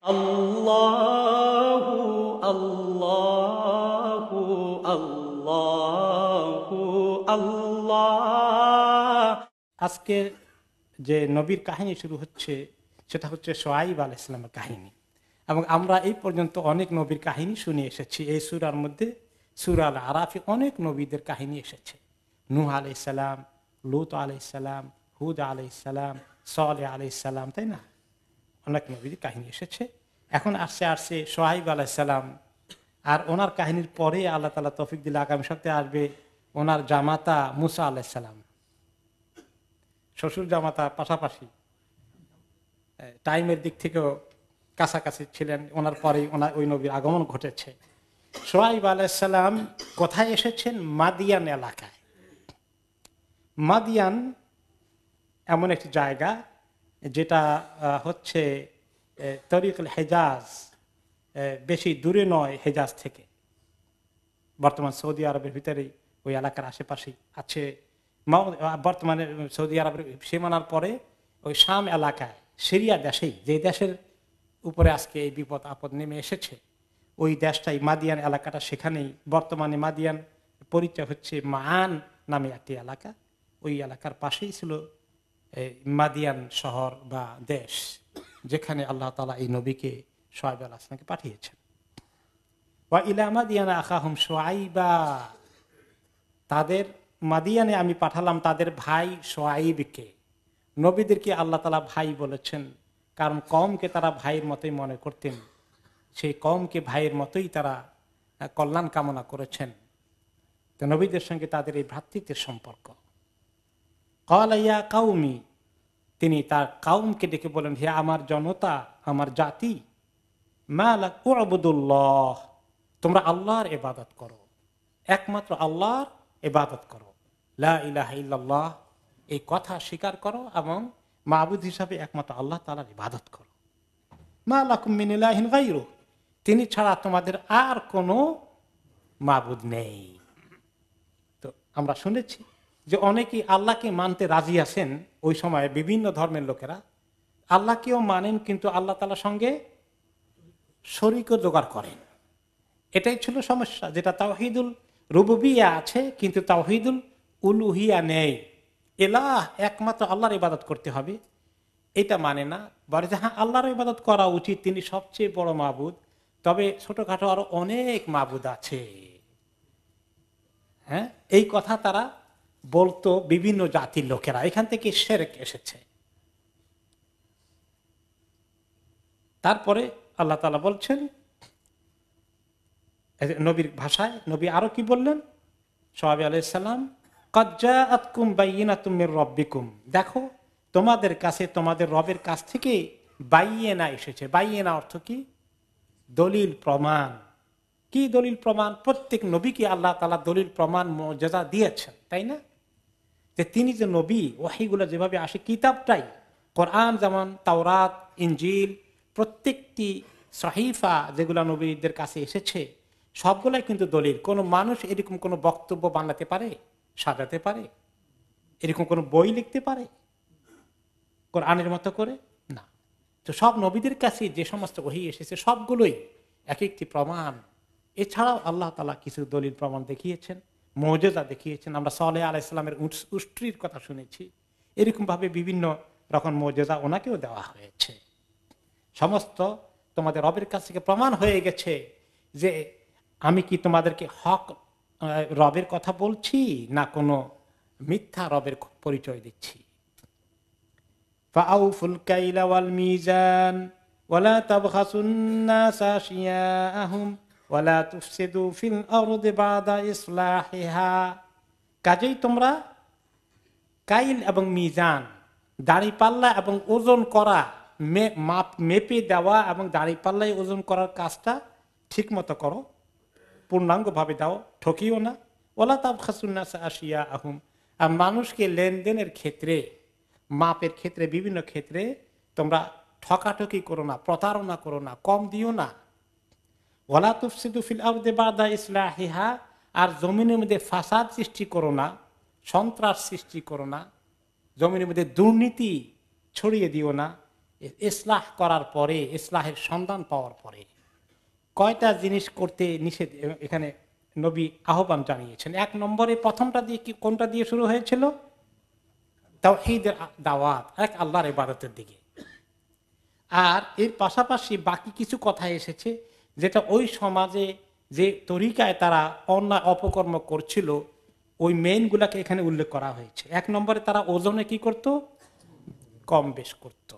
আল্লাহু আল্লাহু আল্লাহু আল্লাহ। আজকে যে নবীর কাহিনী শুরু হচ্ছে সেটা হচ্ছে শুআয়ব আলাইহিস সালামের কাহিনী, এবং আমরা এই পর্যন্ত অনেক নবীর কাহিনী শুনে এসেছি। এই সূরার মধ্যে সূরা আল আরাফে অনেক নবীদের কাহিনী এসেছে। নূহ আলাইহিস সালাম, লূত আলাইহিস সালাম, হুদ আলাইহিস সালাম, সালেহ আলাইহিস সালাম, তাই না? অনেক নবীর কাহিনী এসেছে। এখন আসছে শুআয়ব আলাইহিস সালাম, আর ওনার কাহিনীর পরে আল্লাহ তাআলা তৌফিক দিলে আগামী সপ্তাহে আসবে ওনার জামাতা মুসা আলাইহিস সালাম। শ্বশুর জামাতা পাশাপাশি, টাইমের দিক থেকেও কাছাকাছি ছিলেন। ওনার পরেই ওনার ওই নবীর আগমন ঘটেছে। শুআয়ব আলাইহিস সালাম কোথায় এসেছেন? মাদিয়ান এলাকায়। মাদিয়ান এমন একটি জায়গা যেটা হচ্ছে তরিকুল হেজাজ, বেশি দূরে নয় হেজাজ থেকে। বর্তমান সৌদি আরবের ভিতরেই ওই এলাকার আশেপাশেই আছে। বর্তমানে সৌদি আরবের সীমানার পরে ওই শাম এলাকায়, সিরিয়া দেশেই, যে দেশের উপরে আজকে এই বিপদ আপদ নেমে এসেছে, ওই দেশটাই মাদিয়ান এলাকাটা। সেখানেই বর্তমানে মাদিয়ান পরিচয় হচ্ছে মান নামে একটি এলাকা। ওই এলাকার পাশেই ছিল মাদিয়ান শহর বা দেশ, যেখানে আল্লাহ তাআলা এই নবীকে শুআয়ব আলাইহিস সালামকে পাঠিয়েছেন। ওয়া ইলা মাদিয়ানা আখাহুম শুআয়বা, তাদের মাদিয়ানে আমি পাঠালাম তাদের ভাই শুআয়বকে। নবীদেরকে আল্লাহ তাআলা ভাই বলেছেন, কারণ কওমকে তারা ভাইয়ের মতোই মনে করতেন। সেই কওমকে ভাইয়ের মতোই তারা কল্যাণ কামনা করেছেন। তো নবীদের সঙ্গে তাদের এই ভ্রাতৃত্বের সম্পর্ক। ক্বালা ইয়া কাওমি, তিনি তার কাউমকে ডেকে বলেন, হে আমার জনতা, আমার জাতি, মা লাকুম উবুদুল্লাহ, তোমরা আল্লাহর ইবাদত করো, একমাত্র আল্লাহর ইবাদত করো, লা ইলাহা ইল্লাল্লাহ, এই কথা স্বীকার করো এবং মাবুদ হিসাবে একমাত্র আল্লাহ তাআলার ইবাদত করো। মা লাকুম মিন ইলাহিন গায়রু, তিনি ছাড়া তোমাদের আর কোনো মাবুদ নেই। তো আমরা শুনেছি যে অনেকেই আল্লাহকে মানতে রাজি আছেন। ওই সময়ে বিভিন্ন ধর্মের লোকেরা আল্লাহকেও মানেন, কিন্তু আল্লাহ তাআলার সঙ্গে শরীকও জোগাড় করেন। এটাই ছিল সমস্যা, যেটা তাওহীদুল রুবুবিয়্যাহ আছে কিন্তু তাওহীদুল উলুহিয়া নেই। ইলাহ একমাত্র আল্লাহর ইবাদত করতে হবে এটা মানে না। বলে যে হ্যাঁ, আল্লাহর ইবাদত করা উচিত, তিনি সবচেয়ে বড় মাবুদ, তবে ছোটখাটো আরো অনেক মাবুদ আছে। হ্যাঁ, এই কথা তারা বলতো বিভিন্ন জাতির লোকেরা। এখান থেকে শিরক এসেছে। তারপরে আল্লাহ তাআলা বলছেন নবীর ভাষায়, নবী আরো কি বললেন? শুআয়ব আলাইহিস সালাম, ক্বাদ জাআতকুম বাইয়িনাতুম মির রাব্বিকুম, দেখো তোমাদের কাছে তোমাদের রবের কাছ থেকে বাইয়িনা এসেছে। বাইয়িনা অর্থ কি? দলিল প্রমাণ। কি দলিল প্রমাণ? প্রত্যেক নবীকে আল্লাহ তাআলা দলিল প্রমাণ মুজিজা দিয়েছেন, তাই না? যে তিনি যে নবী, ওহীগুলো যেভাবে আসে, কিতাবটাই কোরআন যেমন, তাওরাত, ইনজিল, প্রত্যেকটি সহিফা যেগুলো নবীদের কাছে এসেছে সবগুলাই কিন্তু দলিল। কোনো মানুষ এরকম কোনো বক্তব্য বানাতে পারে, সাজাতে পারে, এরকম কোনো বই লিখতে পারে কোরআনের মতো করে? না। তো সব নবীদের কাছে যে সমস্ত ওহী এসেছে সবগুলোই এক একটি প্রমাণ। এছাড়াও আল্লাহ তাআলা কিছু দলিল প্রমাণ দেখিয়েছেন, মুজিজা দেখিয়েছেন। আমরা সালেহ আলাইহিস সালামের উষ্ট্রির কথা শুনেছি। এরকম ভাবে বিভিন্ন রকম মুজিজা ওনাকেও দেওয়া হয়েছে। সমস্ত তোমাদের রবের কাছ থেকে প্রমাণ হয়ে গেছে যে আমি কি তোমাদেরকে হক রবের কথা বলছি না কোনো মিথ্যা রবের পরিচয় দিচ্ছি। ফাআউফুল কাইলা ওয়াল মিজান ওয়ালা তাবখাসুন নাসা আশিয়াআহুম ওয়ালা তুফসিদু ফিল আরদি বাদা ইসলাহিহা, কাজেই তোমরা কাইল এবং মিজান, দাঁড়িপাল্লা এবং ওজন করা, মাপ মেপে দেওয়া এবং দাঁড়িপাল্লায় ওজন করার কাজটা ঠিক মতো করো, পূর্ণাঙ্গভাবে দাও, ঠকিও না। ওয়ালা তাবখাসুন নাসা আশিয়াআহুম, আর মানুষকে লেনদেনের ক্ষেত্রে, মাপের ক্ষেত্রে, বিভিন্ন ক্ষেত্রে তোমরা ঠকাঠকি করো না, প্রতারণা করো না, কম দিও না। ওয়ালা তুফসিদু ফিল আরদি বাদা ইসলাহিহা, আর জমিনের মধ্যে ফাসাদ সৃষ্টি করো না, সন্ত্রাস সৃষ্টি করো না, জমিনের মধ্যে দুর্নীতি ছড়িয়ে দিও না। ইসলাহ করার পরে, ইসলাহের সন্ধান পাওয়ার পরে কয়টা জিনিস করতে নিষেধ এখানে নবী আহ্বান জানিয়েছেন। এক নম্বরে প্রথমটা দিয়ে কোনটা দিয়ে শুরু হয়েছিল? তাওহীদের দাওয়াত, এক আল্লাহর ইবাদতের দিকে। আর এর পাশাপাশি বাকি কিছু কথা এসেছে যেটা ওই সমাজে যে তরিকায় তারা অন্যায় অপকর্ম করছিল ওই মেইন গুলাকে এখানে উল্লেখ করা হয়েছে। এক নম্বরে তারা ওজনে কি করত? কম বেশ করত।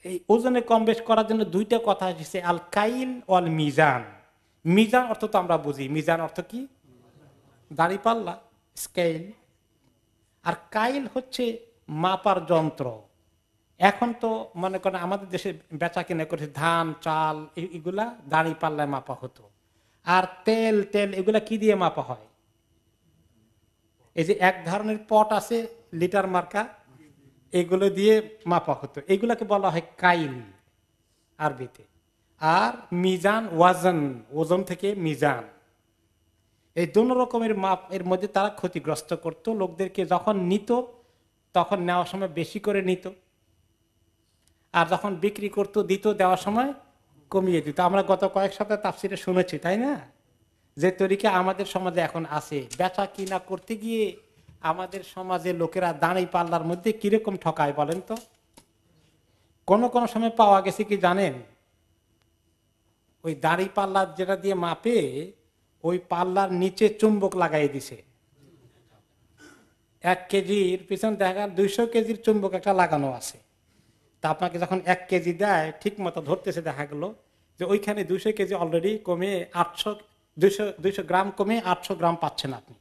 এই ওজনে কম বেশ করার জন্য দুইটা কথা এসেছে, আল কাইল ওয়াল মিজান। মিজান অর্থ তো আমরা বুঝি, মিজান অর্থ কি? দাঁড়িপাল্লা, স্কেল। আর কাইল হচ্ছে মাপার যন্ত্র। এখন তো মনে করেন আমাদের দেশে বেচা কিনে করে ধান চাল এগুলা দাঁড়ি পাল্লায় মাপা হতো। আর তেল এগুলা কি দিয়ে মাপা হয়? এই যে এক ধরনের পট আছে লিটার মার্কা, এগুলো দিয়ে মাপা হতো। এগুলাকে বলা হয় কাইল আরবিতে। আর মিজান ওয়াজন, ওজন থেকে মিজান। এই দোনো রকমের মাপ এর মধ্যে তারা ক্ষতিগ্রস্ত করত লোকদেরকে। যখন নিত তখন নেওয়ার সময় বেশি করে নিত, আর যখন বিক্রি করত দিত দেওয়ার সময় কমিয়ে দিত। আমরা গত কয়েক সপ্তাহ তাফসিরে শুনেছি, তাই না? যে তরিকা আমাদের সমাজে এখন আছে, বেচা কিনা করতে গিয়ে আমাদের সমাজে লোকেরা দাঁড়ি পাল্লার মধ্যে কিরকম ঠকায় বলেন তো। কোন কোন সময় পাওয়া গেছে কি জানেন, ওই দাঁড়ি পাল্লার যেটা দিয়ে মাপে ওই পাল্লার নিচে চুম্বক লাগাই দিছে। 1 কেজির পিছন দেখা 200 কেজির চুম্বক একটা লাগানো আছে। তা আপনাকে যখন 1 কেজি দেয় ঠিক মতো ধরতেছে, দেখা গেল যে ওইখানে 200 কেজি অলরেডি কমে 200 গ্রাম কমে 800 গ্রাম পাচ্ছেন আপনি।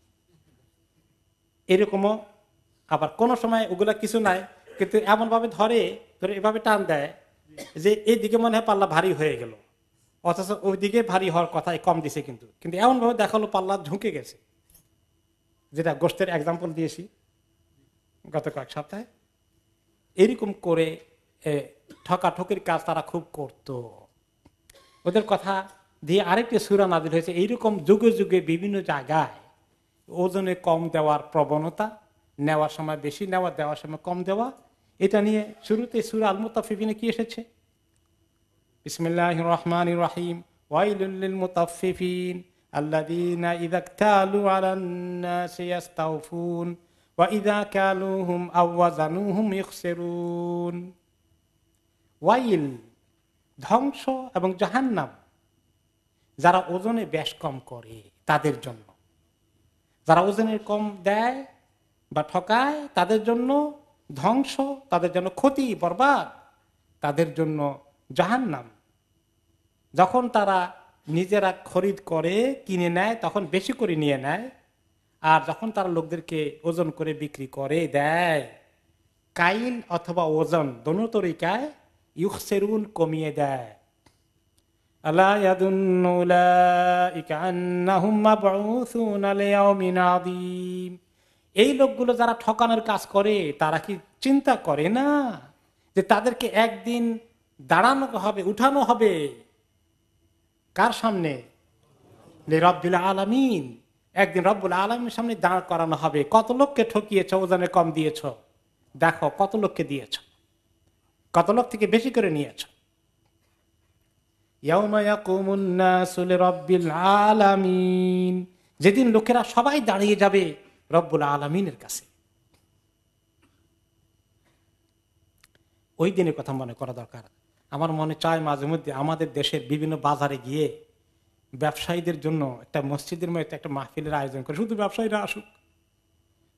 এরকমও আবার কোন সময় ওগুলা কিছু নাই, কিন্তু এমন ভাবে ধরে এভাবে টান দেয় যে এইদিকে মনে হয় পাল্লা ভারী হয়ে গেল, অথচ ওইদিকে ভারী হওয়ার কথাই কম দিছে। কিন্তু এমন ভাবে দেখালো পাল্লা ঝুঁকে গেছে, যেটা গোশতের এক্সাম্পল দিয়েছি গত কয়েক সপ্তাহে। এরকম করে ঠকাঠকির কাজ তারা খুব করত। ওদের কথা দিয়ে আরেকটি সূরা নাযিল হয়েছে। এইরকম যুগে যুগে বিভিন্ন জায়গায় ওজনে কম দেওয়ার প্রবণতা, নেওয়ার সময় বেশি নেওয়া, দেওয়ার সময় কম দেওয়া, এটা নিয়ে শুরুতে সূরা আল মুতাফফিফিনে কি এসেছে? বিসমিল্লাহির রহমানির রহিম, ওয়াইলুল লিল মুতাফফিফিন আল্লাযীনা ইযা ইকতালু আলান নাসি ইস্তাওফুন ওয়া ইযা কালুহুম আও ওয়াজানুহুম ইখসিরুন। ওয়াইল, ধ্বংস এবং জাহান্নাম যারা ওজনে বেশ কম করে তাদের জন্য। যারা ওজনে কম দেয় বা ঠকায় তাদের জন্য ধ্বংস, তাদের জন্য ক্ষতি, বরবাদ, তাদের জন্য জাহান্নাম। যখন তারা নিজেরা খরিদ করে কিনে নেয় তখন বেশি করে নিয়ে নেয়, আর যখন তারা লোকদেরকে ওজন করে বিক্রি করে দেয়, কাইল অথবা ওজন দোনো তরিকায় ইউখসিরুন, কমিয়ে দেয়। আলা ইয়াদুন্নু উলাইকা আন্নাহুম মাবউসুনা লিয়াউমিন আযীম। এই লোকগুলো যারা ঠকানোর কাজ করে তারা কি চিন্তা করে না যে তাদেরকে একদিন দাঁড়ানো হবে, উঠানো হবে? কার সামনে? লিরাব্বিল আলামিন। একদিন রব্বুল আলামিনের সামনে দাঁড় করানো হবে। কত লোককে ঠকিয়েছ, ওজনে কম দিয়েছ, দেখো কত লোককে দিয়েছ, কত লোক থেকে বেশি করে নিয়েছ। ইয়াউমা ইয়াকুমুন নাসু লিরাব্বিল আলামিন, যেদিন লোকেরা সবাই দাঁড়িয়ে যাবে রব্বুল আলামিনের কাছে। ওই দিনের কথা মনে করা দরকার। আমার মনে চায় মাঝে মধ্যে আমাদের দেশের বিভিন্ন বাজারে গিয়ে ব্যবসায়ীদের জন্য একটা মসজিদের মধ্যে একটা মাহফিলের আয়োজন করে, শুধু ব্যবসায়ীরা আসুক,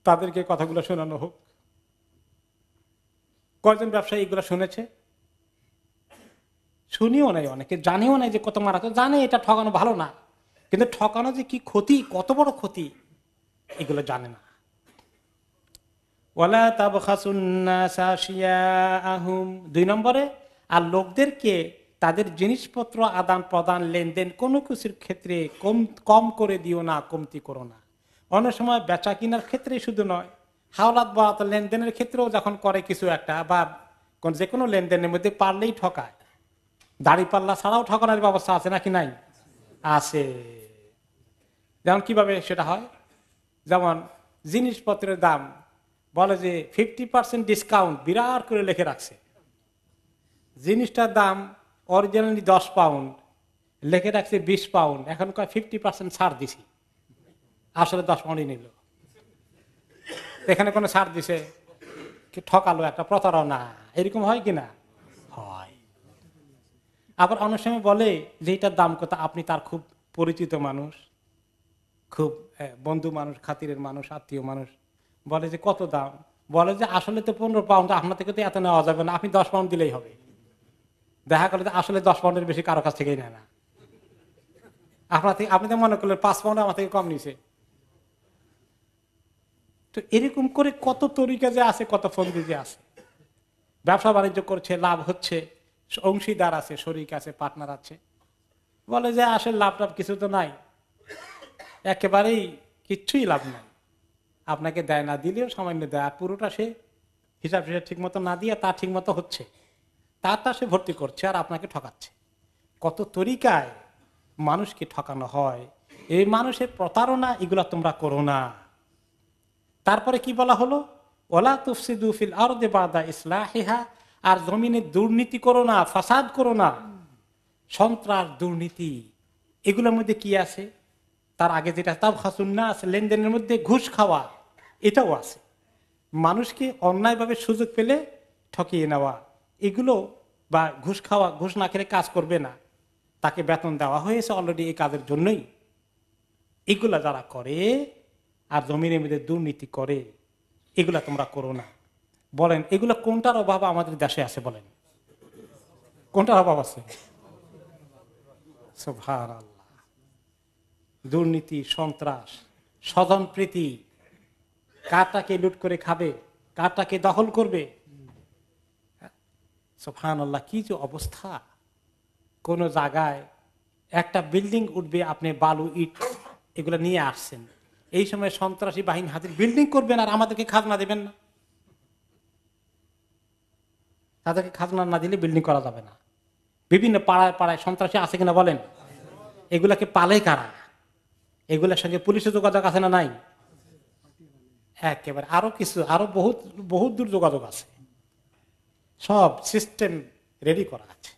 তাদেরকে কথাগুলো শোনানো হোক। কয়জন ব্যবসায়ী এগুলো শুনেছে? শুনিও নাই, অনেকে জানেও নাই যে কত মারাত্মক। জানে এটা ঠকানো ভালো না, কিন্তু ঠকানো যে কি ক্ষতি, কত বড় ক্ষতি, এগুলো জানে না। ওয়ালা তাবখাসুন নাসা আশিয়াআহুম, 2 নম্বরে, আর লোকদেরকে তাদের জিনিসপত্র আদান প্রদান, লেনদেন, কোনো কিছুর ক্ষেত্রে কম করে দিও না, কমতি করো না। অনেক সময় বেচা কিনার ক্ষেত্রে শুধু নয়, হাওলাত বাওলাত লেনদেনের ক্ষেত্রেও যখন করে কিছু একটা, বা যে কোনো লেনদেনের মধ্যে পারলেই ঠকায়। দাড়ি পাল্লা ছাড়াও ঠকানোর ব্যবস্থা আছে নাকি নাই? আছে। যেমন কিভাবে সেটা হয়? যেমন জিনিসপত্রের দাম বলে যে 50% ডিসকাউন্ট বিরাট করে লিখে রাখছে, জিনিসটার দাম অরিজিনালি 10 পাউন্ড, লিখে রাখছে 20 পাউন্ড, এখন কয় 50% ছাড় দিছি, আসলে 10 পাউন্ডই নিল। এখানে কোনো ছাড় দিছে কি, ঠকালো, একটা প্রতারণা। এরকম হয় কিনা? হয়। আবার অনেক সময় বলে যে এটার দাম কত, আপনি তার খুব পরিচিত মানুষ, খুব বন্ধু মানুষ, খাতিরের মানুষ, আত্মীয় মানুষ, বলে যে কত দাম, বলে যে আসলে তো 15 পাউন্ড, আপনার থেকে তো এত নেওয়া যাবে না, আপনি 10 পাউন্ড দিলেই হবে। দেখা গেল যে আসলে 10 পাউন্ডের বেশি কারো কাছ থেকেই নেয় না, আপনার থেকে, আপনি তো মনে করলেন 5 পাউন্ড আমার থেকে কম নিছে। তো এরকম করে কত তরিকা যে আছে, কত ফন্দি যে আছে। ব্যবসা বাণিজ্য করছে, লাভ হচ্ছে, অংশীদার আছে, শরিক আছে, পার্টনার আছে, বলে যে আসলে লাভ টাভ কিছু তো নাই, একেবারেই কিচ্ছুই লাভ নাই, আপনাকে দেয়, না দিলেও সামান্য দেয়, আর পুরোটা সে হিসাব ঠিক মতো না দিয়ে তা ঠিক মতো হচ্ছে, তারটা সে ভর্তি করছে আর আপনাকে ঠকাচ্ছে। কত তরিকায় মানুষকে ঠকানো হয়, এই মানুষের প্রতারণা, এগুলা তোমরা করো না। তারপরে কি বলা হলো, ওয়ালা তুফসিদু ফিল আরদি বাদা ইসলাহিহা, আর জমিনে দুর্নীতি করো না, ফাসাদ করো না। সন্ত্রাস, দুর্নীতি, এগুলোর মধ্যে কি আছে? তার আগে যেটা তাবখাসুন নাস, লেনদেনের মধ্যে ঘুষ খাওয়া, এটাও আছে। মানুষকে অন্যায়ভাবে সুযোগ পেলে ঠকিয়ে নেওয়া, এগুলো, বা ঘুষ খাওয়া, ঘুষ না খেলে কাজ করবে না, তাকে বেতন দেওয়া হয়েছে অলরেডি এই কাজের জন্যই, এগুলা যারা করে আর জমিনের মধ্যে দুর্নীতি করে, এগুলা তোমরা করো না। বলেন এগুলা কোনটার অভাব আমাদের দেশে আছে? বলেন কোনটার অভাব আছে? সুবহানাল্লাহ। দুর্নীতি, সন্ত্রাস, স্বজনপ্রীতি, কারটাকে লুট করে খাবে, কারটাকে দখল করবে। সুবহানাল্লাহ, কি যে অবস্থা। কোন জায়গায় একটা বিল্ডিং উঠবে, আপনি বালু, ইট এগুলো নিয়ে আসছেন, এই সময় সন্ত্রাসী বাহিনী হাজির, বিল্ডিং করবেন আর আমাদেরকে খাজনা দেবেন না। তাদেরকে খাজনা না দিলে বিল্ডিং করা যাবে না। বিভিন্ন পাড়ায় পাড়ায় সন্ত্রাসী আছে কিনা বলেন? এগুলাকে পালে কারা? এগুলোর সঙ্গে পুলিশের যোগাযোগ আছে না নাই? একেবারে আরো কিছু, আরো বহুত বহুত দূর যোগাযোগ আছে, সব সিস্টেম রেডি করা আছে।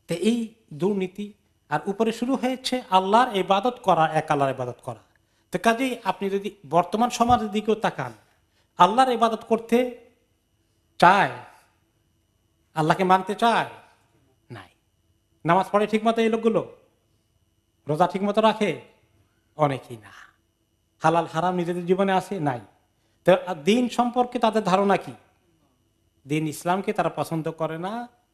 তো এই দুর্নীতি, আর উপরে শুরু হয়েছে আল্লাহর ইবাদত করা, এক আল্লাহর ইবাদত করা। তো কাজেই আপনি যদি বর্তমান সমাজের দিকেও তাকান, আল্লাহর ইবাদত করতে চায়, আল্লাহকে মানতে চায় নাই। নামাজ পড়ে ঠিক মতো এই লোকগুলো, রোজা ঠিক মতো রাখে অনেকেই না, হালাল হারাম নিজেদের জীবনে আছে নাই। তো দিন সম্পর্কে তাদের ধারণা কি? দিন ইসলামকে তারা পছন্দ করে না,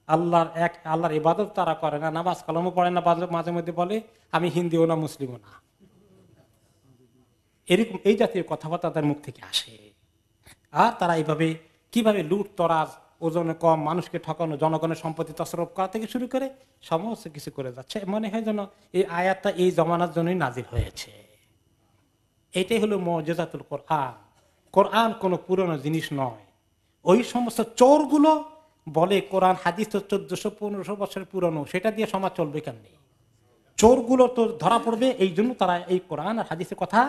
আল্লাহর ইবাদত তারা করে না, নামাজ কালামও পড়ে না, মাঝে মধ্যে বলে আমি হিন্দুও না, মুসলিমও না। এরকম এই জাতীয় কথাবার্তা তাদের মুখ থেকে আসে। আর তারা এইভাবে কিভাবে লুট তরাজ, ওজনে কম, মানুষকে ঠকানো, জনগণের সম্পত্তি তছরূপ করা থেকে শুরু করে সমস্ত কিছু করে যাচ্ছে। মনে হয় যেন এই আয়াতটা এই জমানার জন্যই নাজিল হয়েছে। এটাই হলো মুজিজাতুল কোরআন। কোরআন কোনো পুরনো জিনিস নয়। ওই সমস্ত চোরগুলো বলে কোরআন হাদিস তো 1400-1500 বছরের পুরনো, সেটা দিয়ে সমাজ চলবে কেমনি? চোরগুলো তো ধরা পড়বে, এই জন্য তারা এই কোরআন আর হাদিসের কথা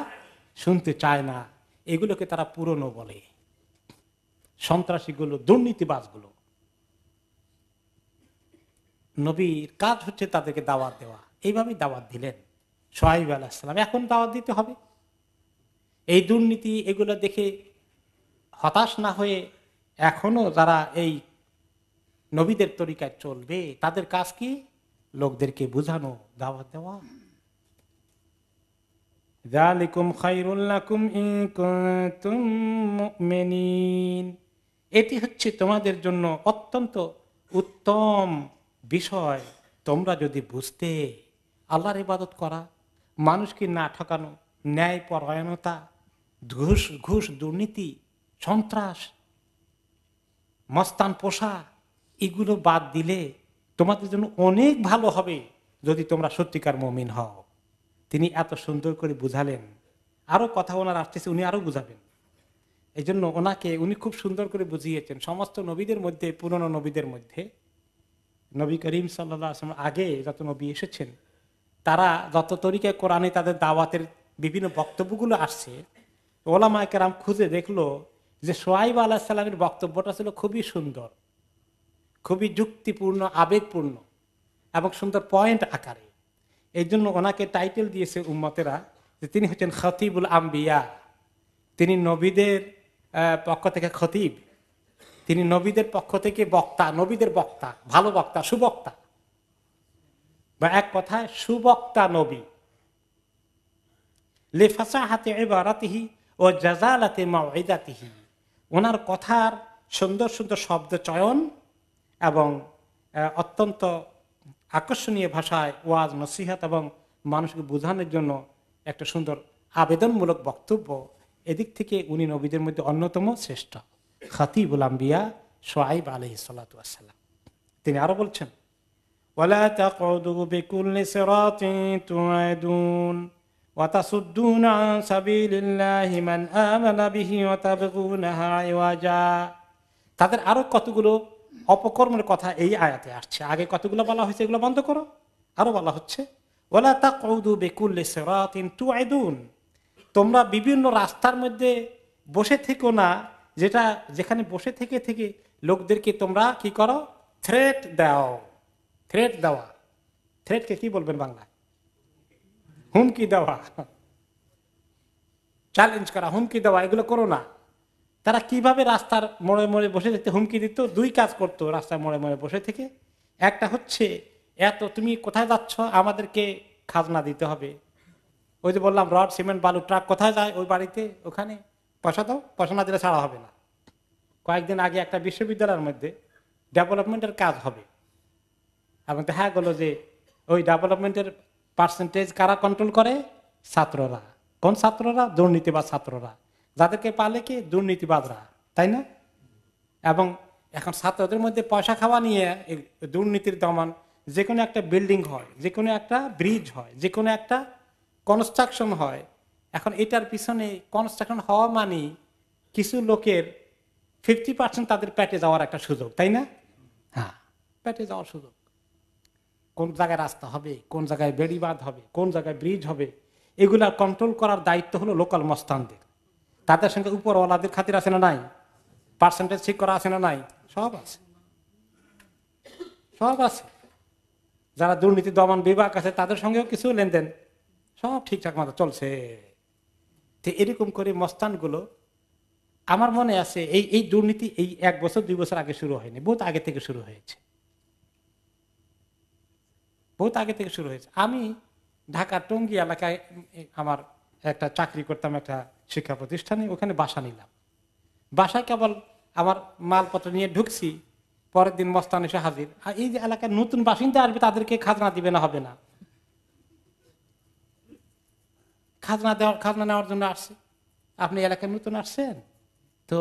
শুনতে চায় না, এগুলোকে তারা পুরনো বলে। সন্ত্রাসীগুলো, দুর্নীতিবাজগুলো, নবীর কাজ হচ্ছে তাদেরকে দাওয়াত দেওয়া। এইভাবেই দাওয়াত দিলেন শুআয়ব আলাইহিস সালাম, এখন দাওয়াত দিতে হবে। এই দুর্নীতি এগুলো দেখে হতাশ না হয়ে এখনো যারা এই নবীদের তরিকায় চলবে, তাদের কাজ কি? লোকদেরকে বুঝানো, দাওয়াত দেওয়া। যালিকুম খায়রুল লাকুম ইন কুনতুম মুমিনিন, এটি হচ্ছে তোমাদের জন্য অত্যন্ত উত্তম বিষয়, তোমরা যদি বুঝতে। আল্লাহর ইবাদত করা, মানুষকে না ঠকানো, ন্যায় পরায়ণতা, ঘুষ দুর্নীতি, সন্ত্রাস, মস্তান পোষা, এগুলো বাদ দিলে তোমাদের জন্য অনেক ভালো হবে যদি তোমরা সত্যিকার মুমিন হও। তিনি এত সুন্দর করে বুঝালেন। আরো কথা ওনার আসতেছে, উনি আরো বুঝাবেন। এই জন্য উনি খুব সুন্দর করে বুঝিয়েছেন। সমস্ত নবীদের মধ্যে, পুরনো নবীদের মধ্যে, নবী করিম সাল্লাল্লাহু আলাইহি ওয়াসাল্লাম আগে যত নবী এসেছেন, তারা যত তরিকায় কোরআনে তাদের দাওয়াতের বিভিন্ন বক্তব্যগুলো আসছে, ওলামায়ে কেরাম খুঁজে দেখলো যে শুআয়ব আলাইহিস সালামের বক্তব্যটা ছিল খুবই সুন্দর, খুবই যুক্তিপূর্ণ, আবেগপূর্ণ এবং সুন্দর পয়েন্ট আকারে। এই জন্য ওনাকে টাইটেল দিয়েছে উম্মতেরা যে তিনি হচ্ছেন খতিবুল আম্বিয়া। তিনি নবীদের পক্ষ থেকে খতিব, তিনি নবীদের পক্ষ থেকে বক্তা, নবীদের বক্তা, ভালো বক্তা, সুবক্তা, বা এক কথায় সুবক্তা নবী। লিফাসাহাতি ইবারাতিহি ও জাযালাতি মাউইদাতিহি, ওনার কথার সুন্দর সুন্দর শব্দ চয়ন এবং অত্যন্ত আকর্ষণীয় ভাষায় ওয়াজ নসিহত এবং মানুষকে বোঝানোর জন্য একটা সুন্দর আবেদনমূলক বক্তব্য, এদিক থেকে উনি নবীদের মধ্যে অন্যতম শ্রেষ্ঠ খতিবুল আম্বিয়া শুআয়ব আলাইহিস সালাতু ওয়াস সালাম। তিনি আরো বলছেন, ওয়ালা তাকুদু বিকুল্লি সিরাতিন তুআদুন ওয়া তাসুদ্দুনা আন সাবিলিল্লাহি মান আমানা বিহি ওয়া তাবগুনাহা ইওয়াজা। তাদের আরো কতগুলো অপকর্মের কথা এই আয়াতে আসছে। আগে কতগুলো বলা হয়েছে, এগুলো বন্ধ করো। আরো বলা হচ্ছে, ওয়ালা তাকুদু বিকুল্লি সিরাতিন তুআদুন, তোমরা বিভিন্ন রাস্তার মধ্যে বসে থেকো না, যেখানে বসে থেকে থেকে লোকদেরকে তোমরা কি করো, থ্রেট দাও। থ্রেট দেওয়া, থ্রেটকে কি বলবেন বাংলায়? হুমকি দেওয়া, চ্যালেঞ্জ করা, হুমকি দেওয়া, এগুলো করো না। তারা কিভাবে রাস্তার মোড়ে মোড়ে বসে থেকে হুমকি দিত? দুই কাজ করতো রাস্তার মোড়ে মোড়ে বসে থেকে। একটা হচ্ছে, এত তুমি কোথায় যাচ্ছ, আমাদেরকে খাজনা দিতে হবে। ওই যে বললাম রড সিমেন্ট বালু ট্রাক কোথায় যায়, ওই বাড়িতে, ওখানে পয়সা দাও, পয়সা না দিলে ছাড়া হবে না। কয়েকদিন আগে একটা বিশ্ববিদ্যালয়ের মধ্যে ডেভেলপমেন্টের কাজ হবে এবং দেখা গেল যে ওই ডেভেলপমেন্টের পার্সেন্টেজ কারা কন্ট্রোল করে? ছাত্ররা। কোন ছাত্ররা? দুর্নীতিবাজ ছাত্ররা, যাদেরকে পালে কি দুর্নীতিবাজরা, তাই না? এবং এখন ছাত্রদের মধ্যে পয়সা খাওয়া নিয়ে দুর্নীতির দমন। যে কোনো একটা বিল্ডিং হয়, যে কোনো একটা ব্রিজ হয়, যে কোনো একটা কনস্ট্রাকশন হয়, এখন এটার পিছনে কনস্ট্রাকশন হওয়া মানে কিছু লোকের 50% তাদের পেটে যাওয়ার একটা সুযোগ, তাই না? হ্যাঁ, পেটে যাওয়ার সুযোগ। কোন জায়গায় রাস্তা হবে, কোন জায়গায় বেড়িবাঁধ হবে, কোন জায়গায় ব্রিজ হবে, এগুলা কন্ট্রোল করার দায়িত্ব হলো লোকাল মস্তানদের। তাদের সঙ্গে উপরওয়ালাদের খাতির আছে না নাই? পার্সেন্টেজ ঠিক করা আছে না নাই? সব আছে, সব আছে। যারা দুর্নীতি দমন বিভাগ আছে তাদের সঙ্গেও কিছু লেনদেন, সব ঠিকঠাক মতো চলছে। তো এরকম করে মস্তানগুলো, আমার মনে আছে এই দুর্নীতি এই 1 বছর 2 বছর আগে শুরু হয়নি, বহুত আগে থেকে শুরু হয়েছে, বহুত আগে থেকে শুরু হয়েছে। আমি ঢাকার টঙ্গী এলাকায় আমার একটা চাকরি করতাম একটা শিক্ষা প্রতিষ্ঠানে, ওখানে বাসা নিলাম। বাসায় কেবল আমার মালপত্র নিয়ে ঢুকছি, পরের দিন মস্তান এসে হাজির। আর এই যে এলাকায় নতুন বাসিন্দা আসবে, তাদেরকে খাজনা দিবে না, হবে না, খাজনা নেওয়ার জন্য আসছে। আপনি এলাকায় নতুন আসছেন তো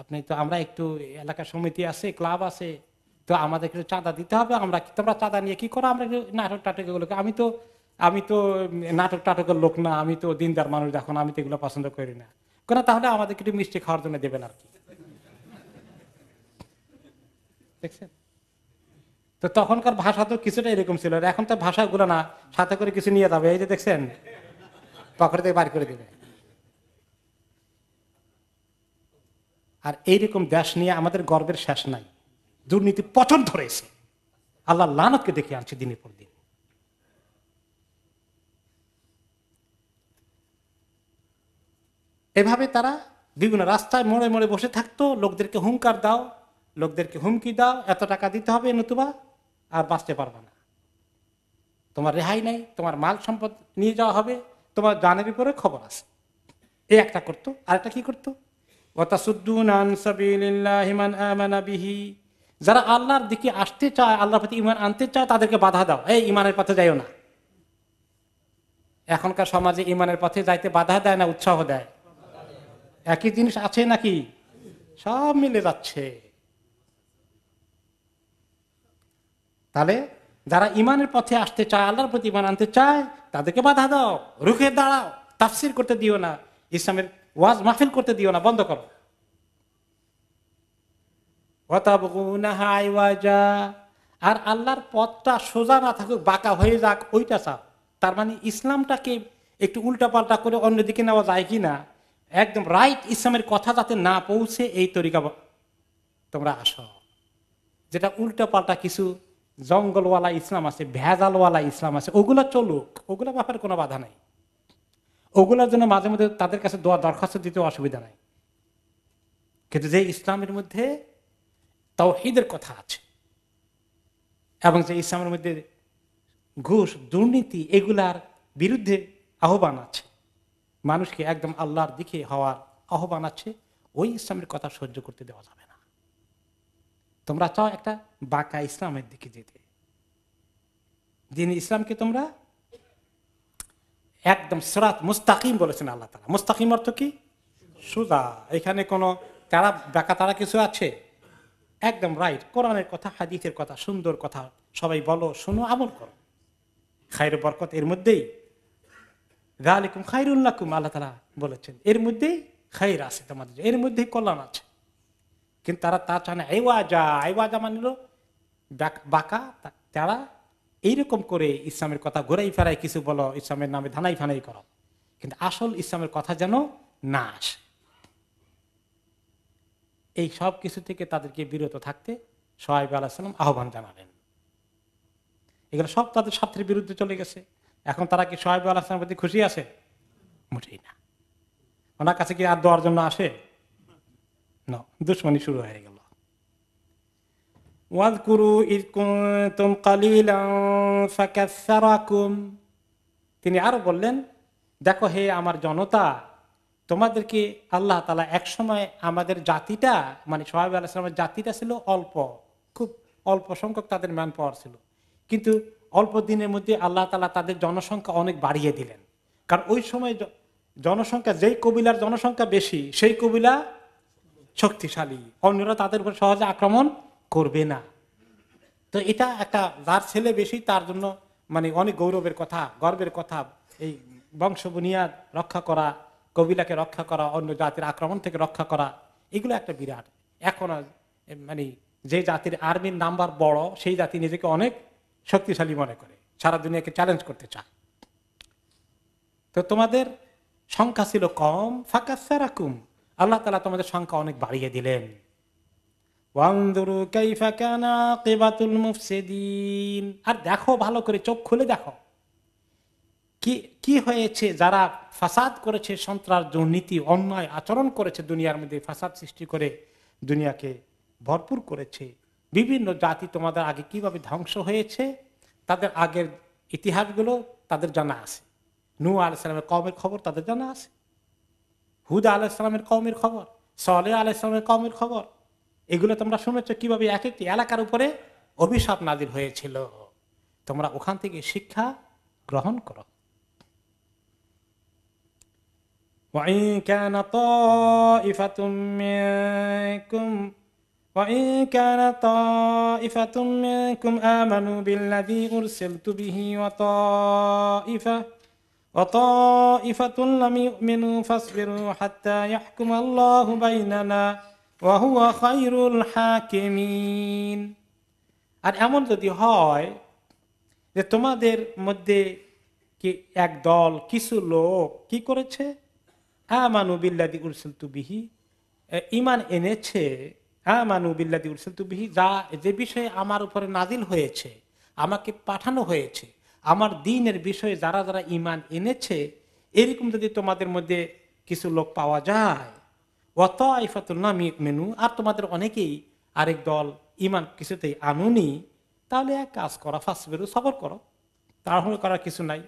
আপনি তো, আমরা একটু এলাকার সমিতি আছে, ক্লাব আছে, তো আমাদের একটু চাঁদা দিতে হবে। তোমরা চাঁদা নিয়ে কি করো? আমরা নাটক টাটক এগুলো, আমি তো নাটক টাটকের লোক না, আমি তো দিনদার মানুষ, দেখুন আমি তো এগুলো পছন্দ করি না। কেন? তাহলে আমাদেরকে একটু মিষ্টি খাওয়ার জন্য দেবেন আর কি। দেখছেন তো, তখনকার ভাষা তো কিছুটা এরকম ছিল। এখন তো ভাষাগুলো না, সাথে করে কিছু নিয়ে যাবে, এই যে দেখছেন পকেট থেকে বার করে দেবে। আর এইরকম দেশ নিয়ে আমাদের গর্বের শেষ নাই। দুর্নীতি পচন ধরেছে, আল্লাহ লানতকে দেখে আনছে দিনের পর দিন। এভাবে তারা বিভিন্ন রাস্তায় মোড়ে মোড়ে বসে থাকতো, লোকদেরকে হুঙ্কার দাও, লোকদেরকে হুমকি দাও, এত টাকা দিতে হবে নতুবা আর বাঁচতে পারবে না, তোমার রেহাই নাই, তোমার মাল সম্পদ নিয়ে যাওয়া হবে, তোমার জানের উপরে খবর আছে। এই একটা করতো। আরেকটা কি করতো? যারা আল্লাহর দিকে আসতে চায়, আল্লাহর প্রতি ঈমান আনতে চায়, তাদেরকে বাধা দাও, এই ঈমানের পথে যাইও না। এখনকার সমাজে ঈমানের পথে যাইতে বাধা দেয় না উৎসাহ দেয়? একই জিনিস আছে নাকি? সব মিলে যাচ্ছে। তাহলে যারা ঈমানের পথে আসতে চায়, আল্লাহর প্রতি ঈমান আনতে চায়, তাদেরকে বাধা দাও, রুখে দাঁড়াও, তাফসীর করতে দিও না, ইসলামের ওয়াজ মাহফিল করতে দিও না, বন্ধ করো। আর আল্লাহর পথটা সোজা না থাকুক, বাঁকা হয়ে যাক, ওইটা চাও। তার মানে ইসলামটাকে একটু উল্টা পাল্টা করে অন্যদিকে নেওয়া যায় কিনা, একদম রাইট ইসলামের কথা যাতে না পৌঁছে এই তরিকা তোমরা আসো। যেটা উল্টা পাল্টা কিছু জঙ্গলওয়ালা ইসলাম আছে, ভেজালওয়ালা ইসলাম আছে, ওগুলা চলুক, ওগুলা ব্যাপারে কোনো বাধা নাই। ওগুলার জন্য মাঝে মধ্যে তাদের কাছে দোয়া দরখাস্ত দিতে অসুবিধা নাই। কিন্তু যে ইসলামের মধ্যে তাওহীদের কথা আছে এবং যে ইসলামের মধ্যে ঘুষ দুর্নীতি এগুলার বিরুদ্ধে আহ্বান আছে, মানুষকে একদম আল্লাহর দিকে হওয়ার আহ্বান আছে, ওই ইসলামের কথা সহ্য করতে দেওয়া যাবে না। তোমরা চাও একটা বাঁকা ইসলামের দিকে যেতে, দিন ইসলামকে তোমরা একদম সিরাত মুস্তাকিম বলেছেন আল্লাহ তাআলা। মুস্তাকিম অর্থ কি? সোজা। এখানে কোনো তারা বাঁকা তারা কিছু আছে? একদম রাইট, কোরআনের কথা, হাদিসের কথা, সুন্দর কথা সবাই বলো, শোনো, আমল করো। খায়র বরকত এর মধ্যেই, যালিকুম খায়রুল লাকুম, আল্লাহ তাআলা বলেছেন এর মধ্যেই খায়র আছে তোমাদের, এর মধ্যেই কল্যাণ আছে। কিন্তু তারা তা চায় না। আইওয়াজা মানিল বাঁকা। তারা এইরকম করে ইসলামের কথা ঘোরাই ফেরাই কিছু বলো, ইসলামের নামে ধানাই ফানাই করো, কিন্তু আসল ইসলামের কথা যেন না আসে। এই সব কিছু থেকে তাদেরকে বিরত থাকতে শুআয়ব আলাইহিস সালাম আহ্বান জানালেন। এগুলো সব তাদের স্বার্থের বিরুদ্ধে চলে গেছে। এখন তারা কি শুআয়ব আলাইহিস সালামের প্রতি খুশি আছে? মোটেই না। ওনার কাছে কি আর দেওয়ার জন্য আসে? না, দুশমনি শুরু হয়ে গেল। ওয়াযকুরু ইয কুনতুম কালিলান ফাকাসসারাকুম, তিনি আরো বললেন, দেখো হে আমার জনতা, তোমাদেরকে আল্লাহ তাআলা একসময় আমাদের জাতিটা, মানে শুআয়ব আলাইহিস সালামের জাতিটা ছিল অল্প, খুব অল্প সংখ্যক তাদের ম্যান পাওয়ার ছিল, কিন্তু অল্প দিনের মধ্যে আল্লাহ তাআলা তাদের জনসংখ্যা অনেক বাড়িয়ে দিলেন। কারণ ওই সময় জনসংখ্যা, যেই কবিলার জনসংখ্যা বেশি সেই কবিলা শক্তিশালী, অন্যরা তাদের উপর সহজে আক্রমণ করবে না। তো এটা একটা, যার ছেলে বেশি তার জন্য মানে অনেক গৌরবের কথা, গর্বের কথা। এই বংশ বুনিয়াদ রক্ষা করা, কবিলাকে রক্ষা করা, অন্য জাতির আক্রমণ থেকে রক্ষা করা, এগুলো একটা বিরাট। এখন মানে যে জাতির আর্মির নাম্বার বড় সেই জাতি নিজেকে অনেক শক্তিশালী মনে করে, সারা দুনিয়াকে চ্যালেঞ্জ করতে চায়। তো তোমাদের সংখ্যা ছিল কম, ফাকাসসারাকুম, আল্লাহ তাআলা তোমাদের সংখ্যা অনেক বাড়িয়ে দিলেন। ওয়ানজুরু কাইফা কানা আকিবাতুল মুফসিদিন, আর দেখো, ভালো করে চোখ খুলে দেখো কি কি হয়েছে যারা ফাসাদ করেছে, সন্ত্রাস, দুর্নীতি, অন্যায় আচরণ করেছে, দুনিয়ার মধ্যে ফাসাদ সৃষ্টি করে দুনিয়াকে ভরপুর করেছে। বিভিন্ন জাতি তোমাদের আগে কিভাবে ধ্বংস হয়েছে তাদের আগের ইতিহাসগুলো তাদের জানা আছে। নূহ আলাইহিস সালামের কওমের খবর তাদের জানা আছে, হুদ আলাইহিস সালামের কওমের খবর, সালেহ আলাইহিস সালামের কওমের খবর, এগুলো তোমরা শুনেছ কিভাবে এক একটি এলাকার উপরে অভিশাপ নাজিল হয়েছিল। তোমরা ওখান থেকে শিক্ষা গ্রহণ করো। وَإِن كَانَ طَائِفَةٌ مِّنكُمْ آمَنُوا بِالَّذِي أُرْسِلْتُ بِهِ وطائفة لم يؤمنوا فاصبروا حتى يحكم الله بيننا وهو خير الحاكمين। আর এমন যদি হয় যে তোমাদের মধ্যে কি এক দল, কিছু লোক কি করেছে, আমানু বিল্লাযী উরসিলতু বিহি, ঈমান এনেছে, আমানু বিল্লাযী উরসিলতু বিহি, যে বিষয়ে আমার উপরে নাজিল হয়েছে, আমাকে পাঠানো হয়েছে, আমার দ্বীনের বিষয়ে যারা যারা ঈমান এনেছে, এরকম যদি তোমাদের মধ্যে কিছু লোক পাওয়া যায়, ওয়া তাইফাতুন লাম ইউমিনু, আর তোমাদের অনেকেই আরেক দল ঈমান কিছুতেই আনুনি, তাহলে এক কাজ করো, ফাসবিরু, সবর করো, তাড়াহুড়ো করার কিছু নাই।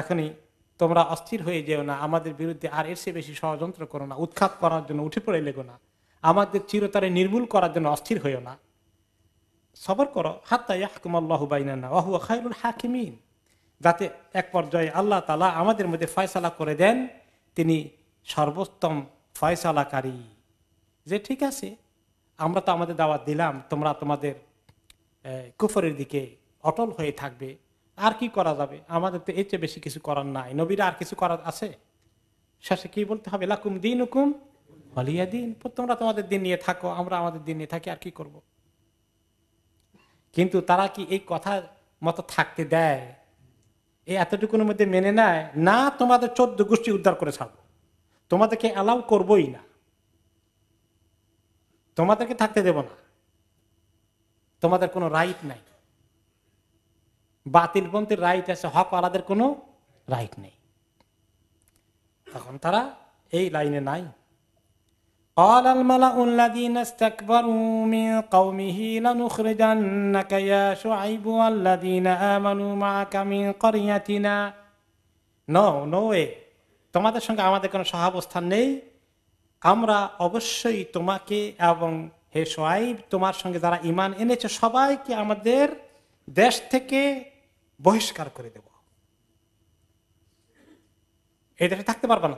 এখনই তোমরা অস্থির হয়ে যেও না, আমাদের বিরুদ্ধে আর এর চেয়ে বেশি ষড়যন্ত্র করো না, উৎখাত করার জন্য উঠে পড়ে লেগো না, আমাদের চিরতরে নির্মূল করার জন্য অস্থির হইও না, সবর করো, হাত্তা ইয়াহকুমাল্লাহু বাইনানা ওয়া হুয়া খায়রুল হাকিমিন, যাতে এক পর্যায়ে আল্লাহ তাআলা আমাদের মধ্যে ফয়সালা করে দেন, তিনি সর্বোত্তম ফয়সালাকারী। যে ঠিক আছে, আমরা তো আমাদের দাওয়াত দিলাম, তোমরা তোমাদের কুফরের দিকে অটল হয়ে থাকবে, আর কি করা যাবে, আমাদের তো এর চেয়ে বেশি কিছু করার নাই, নবীরা আর কিছু করার আছে? শেষে কি বলতে হবে, লাকুম দীনুকুম ওয়ালিয়া দীন, তোমরা তোমাদের দিন নিয়ে থাকো, আমরা আমাদের দিন নিয়ে থাকি, আর কি করব। কিন্তু তারা কি এই কথা মতো থাকতে দেয়? এই এতটুকুর মধ্যে মেনে নেয় না, তোমাদের 14 গোষ্ঠী উদ্ধার করে ছাড়বো, তোমাদেরকে অ্যালাউ করবই না, তোমাদেরকে থাকতে দেব না, তোমাদের কোনো রাইট নাই। বাতিলপন্থীর রাইট আছে, হক আলাদের কোনো রাইট নেই। তখন তারা এই লাইনে নাই। قال الملأ الذين استكبروا من قومه لنخرجنك يا شعيب والذين آمنوا معك من قريتنا। নো ওয়ে, তোমাদের সঙ্গে আমাদের কোনো সহাবস্থান নেই। আমরা অবশ্যই তোমাকে এবং হে শুআইব তোমার সঙ্গে যারা ঈমান এনেছে সবাইকে আমাদের দেশ থেকে বহিষ্কার করে দেব। এই দেশে থাকতে পারবে না,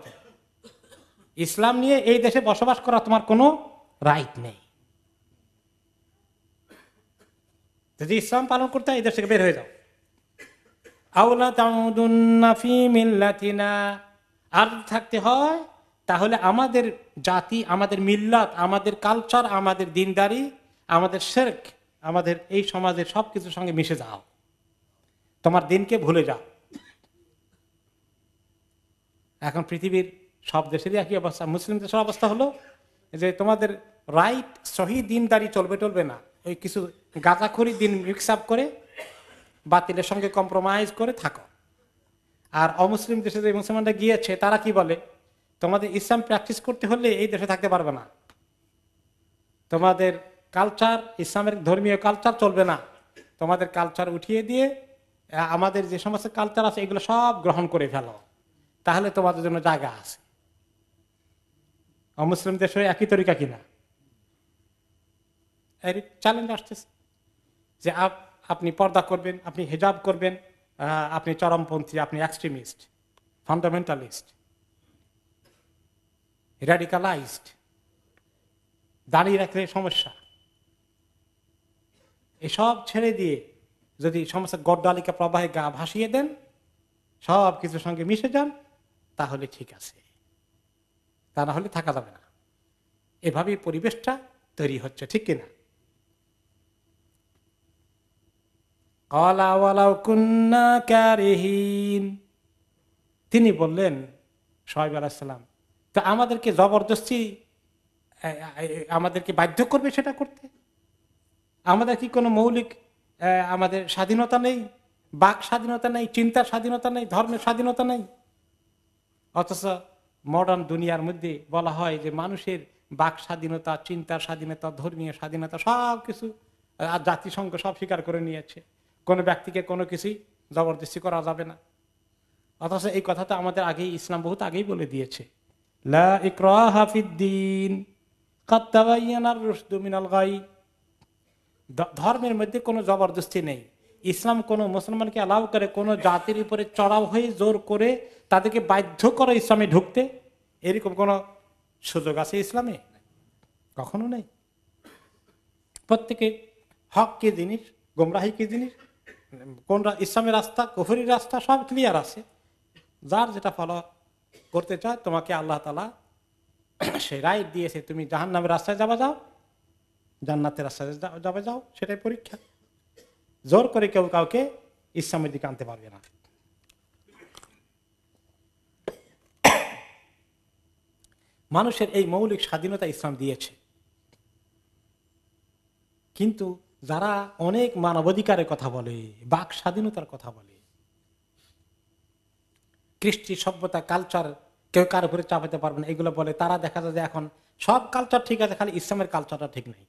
ইসলাম নিয়ে এই দেশে বসবাস করা তোমার কোনো রাইট নেই। যদি ইসলাম পালন করতে এই দেশ থেকে বের হয়ে যাও। আওলা তাউদুন্না ফি মিল্লাতিনা, আর থাকতে হয় তাহলে আমাদের জাতি, আমাদের মিল্লাত, আমাদের কালচার, আমাদের দিনদারি, আমাদের শিরক, আমাদের এই সমাজের সবকিছুর সঙ্গে মিশে যাও, তোমার দিনকে ভুলে যাও। এখন পৃথিবীর সব দেশেরই একই অবস্থা। মুসলিম দেশের অবস্থা হলো যে তোমাদের রাইট সহি দিনদারি চলবে না, ওই কিছু গাঁজাখড়ি দিন মিক্স আপ করে বাতিলের সঙ্গে কম্প্রোমাইজ করে থাকো। আর অমুসলিম দেশে যে মুসলমানরা গিয়েছে তারা কি বলে, তোমাদের ইসলাম প্র্যাকটিস করতে হলে এই দেশে থাকতে পারবে না, তোমাদের কালচার, ইসলামের ধর্মীয় কালচার চলবে না, তোমাদের কালচার উঠিয়ে দিয়ে আমাদের যে সমস্ত কালচার আছে এগুলো সব গ্রহণ করে ফেলো, তাহলে তোমাদের জন্য জায়গা আছে। অমুসলিম দেশে একই তরিকা কিনা এর চ্যালেঞ্জ আসতেছে যে আপনি পর্দা করবেন, আপনি হিজাব করবেন, আপনি চরমপন্থী, আপনি এক্সট্রিমিস্ট, ফান্ডামেন্টালিস্ট, র্যাডিকালাইজড, দাঁড়িয়ে রাখলে সমস্যা। এসব ছেড়ে দিয়ে যদি সমস্ত গড্ডালিকা প্রবাহে গা ভাসিয়ে দেন, সব কিছুর সঙ্গে মিশে যান, তাহলে ঠিক আছে, তা না হলে থাকা যাবে না। এভাবেই পরিবেশটা তৈরি হচ্ছে, ঠিক কিনা? তিনি বললেন শুআয়ব আলাইহিস সালাম, তো আমাদেরকে জবরদস্তি আমাদেরকে বাধ্য করবে সেটা করতে? আমাদের কি কোনো মৌলিক আমাদের স্বাধীনতা নেই? বাক স্বাধীনতা নেই, চিন্তার স্বাধীনতা নেই, ধর্মের স্বাধীনতা নেই? অথচ মডার্ন দুনিয়ার মধ্যে বলা হয় যে মানুষের বাক স্বাধীনতা, চিন্তার স্বাধীনতা, ধর্মীয় স্বাধীনতা সব কিছু আর জাতিসংঘ সব স্বীকার করে নিয়েছে, কোনো ব্যক্তিকে কোনো কিছুই জবরদস্তি করা যাবে না। অথচ এই কথাটা আমাদের আগেই ইসলাম বহুত আগেই বলে দিয়েছে, লা ইকরাহা ফিদ্দীন কাদ তাবায়্যানার রুশদু মিনাল গাই। ধর্মের মধ্যে কোনো জবরদস্তি নেই। ইসলাম কোনো মুসলমানকে অ্যালাউ করে কোনো জাতির উপরে চড়াও হয়ে জোর করে তাদেরকে বাধ্য করে ইসলামে ঢুকতে, এরকম কোনো সুযোগ আছে ইসলামে? কখনো নেই। প্রত্যেকে হক কি জিনিস, গোমরাহি কি জিনিস, কোন ইসলামের রাস্তা, কুফরির রাস্তা, সব ক্লিয়ার আছে। যার যেটা ফলো করতে চায়, তোমাকে আল্লাহ তাআলা সে রাইট দিয়েছে, তুমি জাহান্নামের রাস্তায় যাবা যাও, জান্নাতের রাস্তায় যাবে যাও, সেটাই পরীক্ষা। জোর করে কেউ কাউকে ইসলামের দিকে আনতে পারবে না। মানুষের এই মৌলিক স্বাধীনতা ইসলাম দিয়েছে, কিন্তু যারা অনেক মানবাধিকারের কথা বলে, বাক স্বাধীনতার কথা বলে, কৃষ্টি সভ্যতা কালচার কেউ কার উপরে চাপাতে পারবে না এগুলো বলে, তারা দেখা যায় যে এখন সব কালচার ঠিক আছে, খালি ইসলামের কালচারটা ঠিক নাই।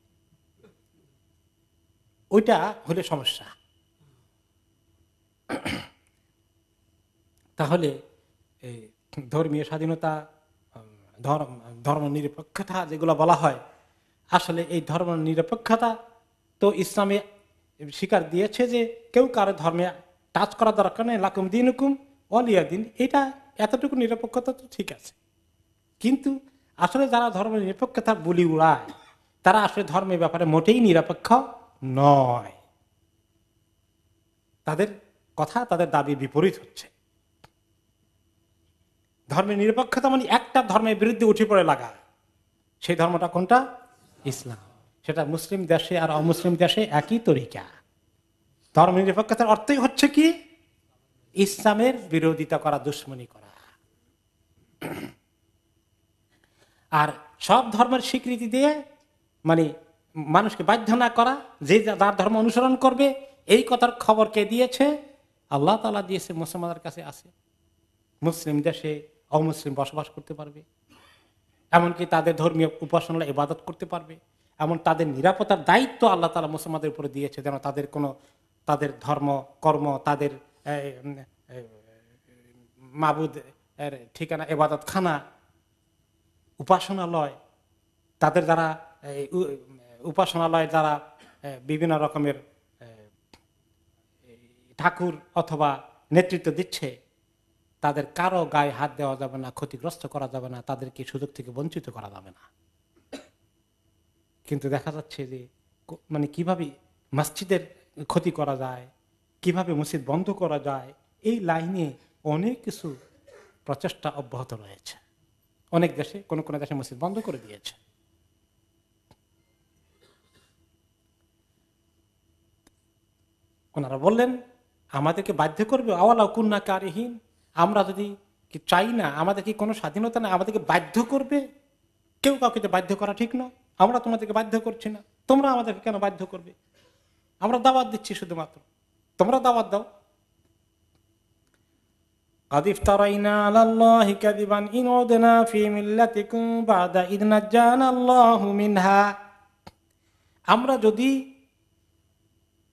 ওইটা হলে সমস্যা। তাহলে ধর্মীয় স্বাধীনতা, ধর্ম নিরপেক্ষতা যেগুলো বলা হয়, আসলে এই ধর্ম নিরপেক্ষতা তো ইসলামে স্বীকার দিয়েছে যে কেউ কারো ধর্মে টাচ করা দরকার নেই, লাকুম দিনুকুম ওয়ালিয়া দিন, এটা এতটুকু নিরপেক্ষতা তো ঠিক আছে। কিন্তু আসলে যারা ধর্ম নিরপেক্ষতা বলি উড়ায়, তারা আসলে ধর্মের ব্যাপারে মোটেই নিরপেক্ষ নয়। তাদের কথা, তাদের দাবি বিপরীত হচ্ছে। ধর্মের নিরপেক্ষতা মানে একটা ধর্মের বিরুদ্ধে উঠে পড়ে লাগা। সেই ধর্মটা কোনটা? ইসলাম। সেটা মুসলিম দেশে আর অমুসলিম দেশে একই তরিকা। ধর্ম নিরপেক্ষতার অর্থই হচ্ছে কি? ইসলামের বিরোধিতা করা, দুশ্মনী করা। আর সব ধর্মের স্বীকৃতি দিয়ে মানে মানুষকে বাধ্য না করা, যে যার ধর্ম অনুসরণ করবে, এই কথার খবর কে দিয়েছে? আল্লাহ তাআলা দিয়েছে। মুসলমানদের কাছে আছে। মুসলিম দেশে অমুসলিম বসবাস করতে পারবে, এমনকি তাদের ধর্মীয় উপাসনা ইবাদত করতে পারবে, এমন তাদের নিরাপত্তার দায়িত্ব আল্লাহ তাআলা মুসলমানদের উপরে দিয়েছে, যেন তাদের ধর্ম কর্ম, তাদের মাবুদ এর ঠিকানা, ইবাদত খানা, উপাসনালয়, তাদের দ্বারা উপাসনালয় দ্বারা বিভিন্ন রকমের ঠাকুর অথবা নেতৃত্ব দিচ্ছে, তাদের কারো গায়ে হাত দেওয়া যাবে না, ক্ষতিগ্রস্ত করা যাবে না, তাদেরকে সুযোগ থেকে বঞ্চিত করা যাবে না। কিন্তু দেখা যাচ্ছে যে মানে কিভাবে মসজিদের ক্ষতি করা যায়, কিভাবে মসজিদ বন্ধ করা যায়, এই লাইনে অনেক কিছু প্রচেষ্টা অব্যাহত রয়েছে। অনেক দেশে, কোন কোন দেশে মসজিদ বন্ধ করে দিয়েছে। ওনারা বললেন আমাদেরকে বাধ্য করবে, আওয়ালা কুন্না কারিহীন, আমরা যদি চাই না, আমাদের কি কোনো স্বাধীনতা নেই, আমাদেরকে বাধ্য করবে? কেউ কাউকে তো বাধ্য করা ঠিক নয়। আমরা তোমাদেরকে বাধ্য করছি না, তোমরা আমাদেরকে কেন বাধ্য করবে? আমরা দাওয়াত দিচ্ছি শুধুমাত্র, তোমরা দাওয়াত দাও। قد افترينا على الله كذبا إن عدنا في ملتكم بعد إذ نجانا الله منها।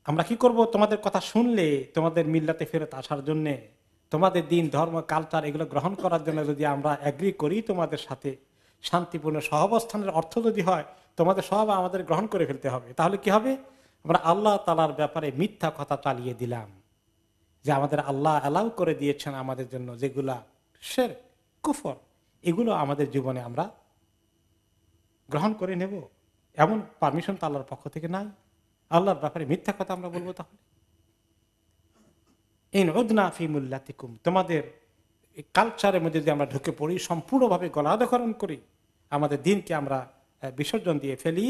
আমরা কি করব? তোমাদের কথা শুনলে তোমাদের মিল্লাতে ফেরত আসার জন্য, তোমাদের দিন, ধর্ম, কালচার এগুলো গ্রহণ করার জন্য যদি আমরা এগ্রি করি তোমাদের সাথে, শান্তিপূর্ণ সহাবস্থানের অর্থ যদি হয় তোমাদের সব আমাদের গ্রহণ করে ফেলতে হবে, তাহলে কি হবে? আমরা আল্লাহ তাআলার ব্যাপারে মিথ্যা কথা চালিয়ে দিলাম, যে আমাদের আল্লাহ অ্যালাউ করে দিয়েছেন আমাদের জন্য যেগুলা শিরক, কুফর, এগুলো আমাদের জীবনে আমরা গ্রহণ করে নেব, এমন পারমিশন তো আল্লাহর পক্ষ থেকে নাই। আল্লাহর ব্যাপারে মিথ্যা কথা আমরা বলবো? তাহলে ইন উদনা ফি মিল্লাতিকুম, তোমাদের কালচারের মধ্যে যদি আমরা ঢুকে পড়ি, সম্পূর্ণভাবে গলাদকরণ করি, আমাদের দিনকে আমরা বিসর্জন দিয়ে ফেলি,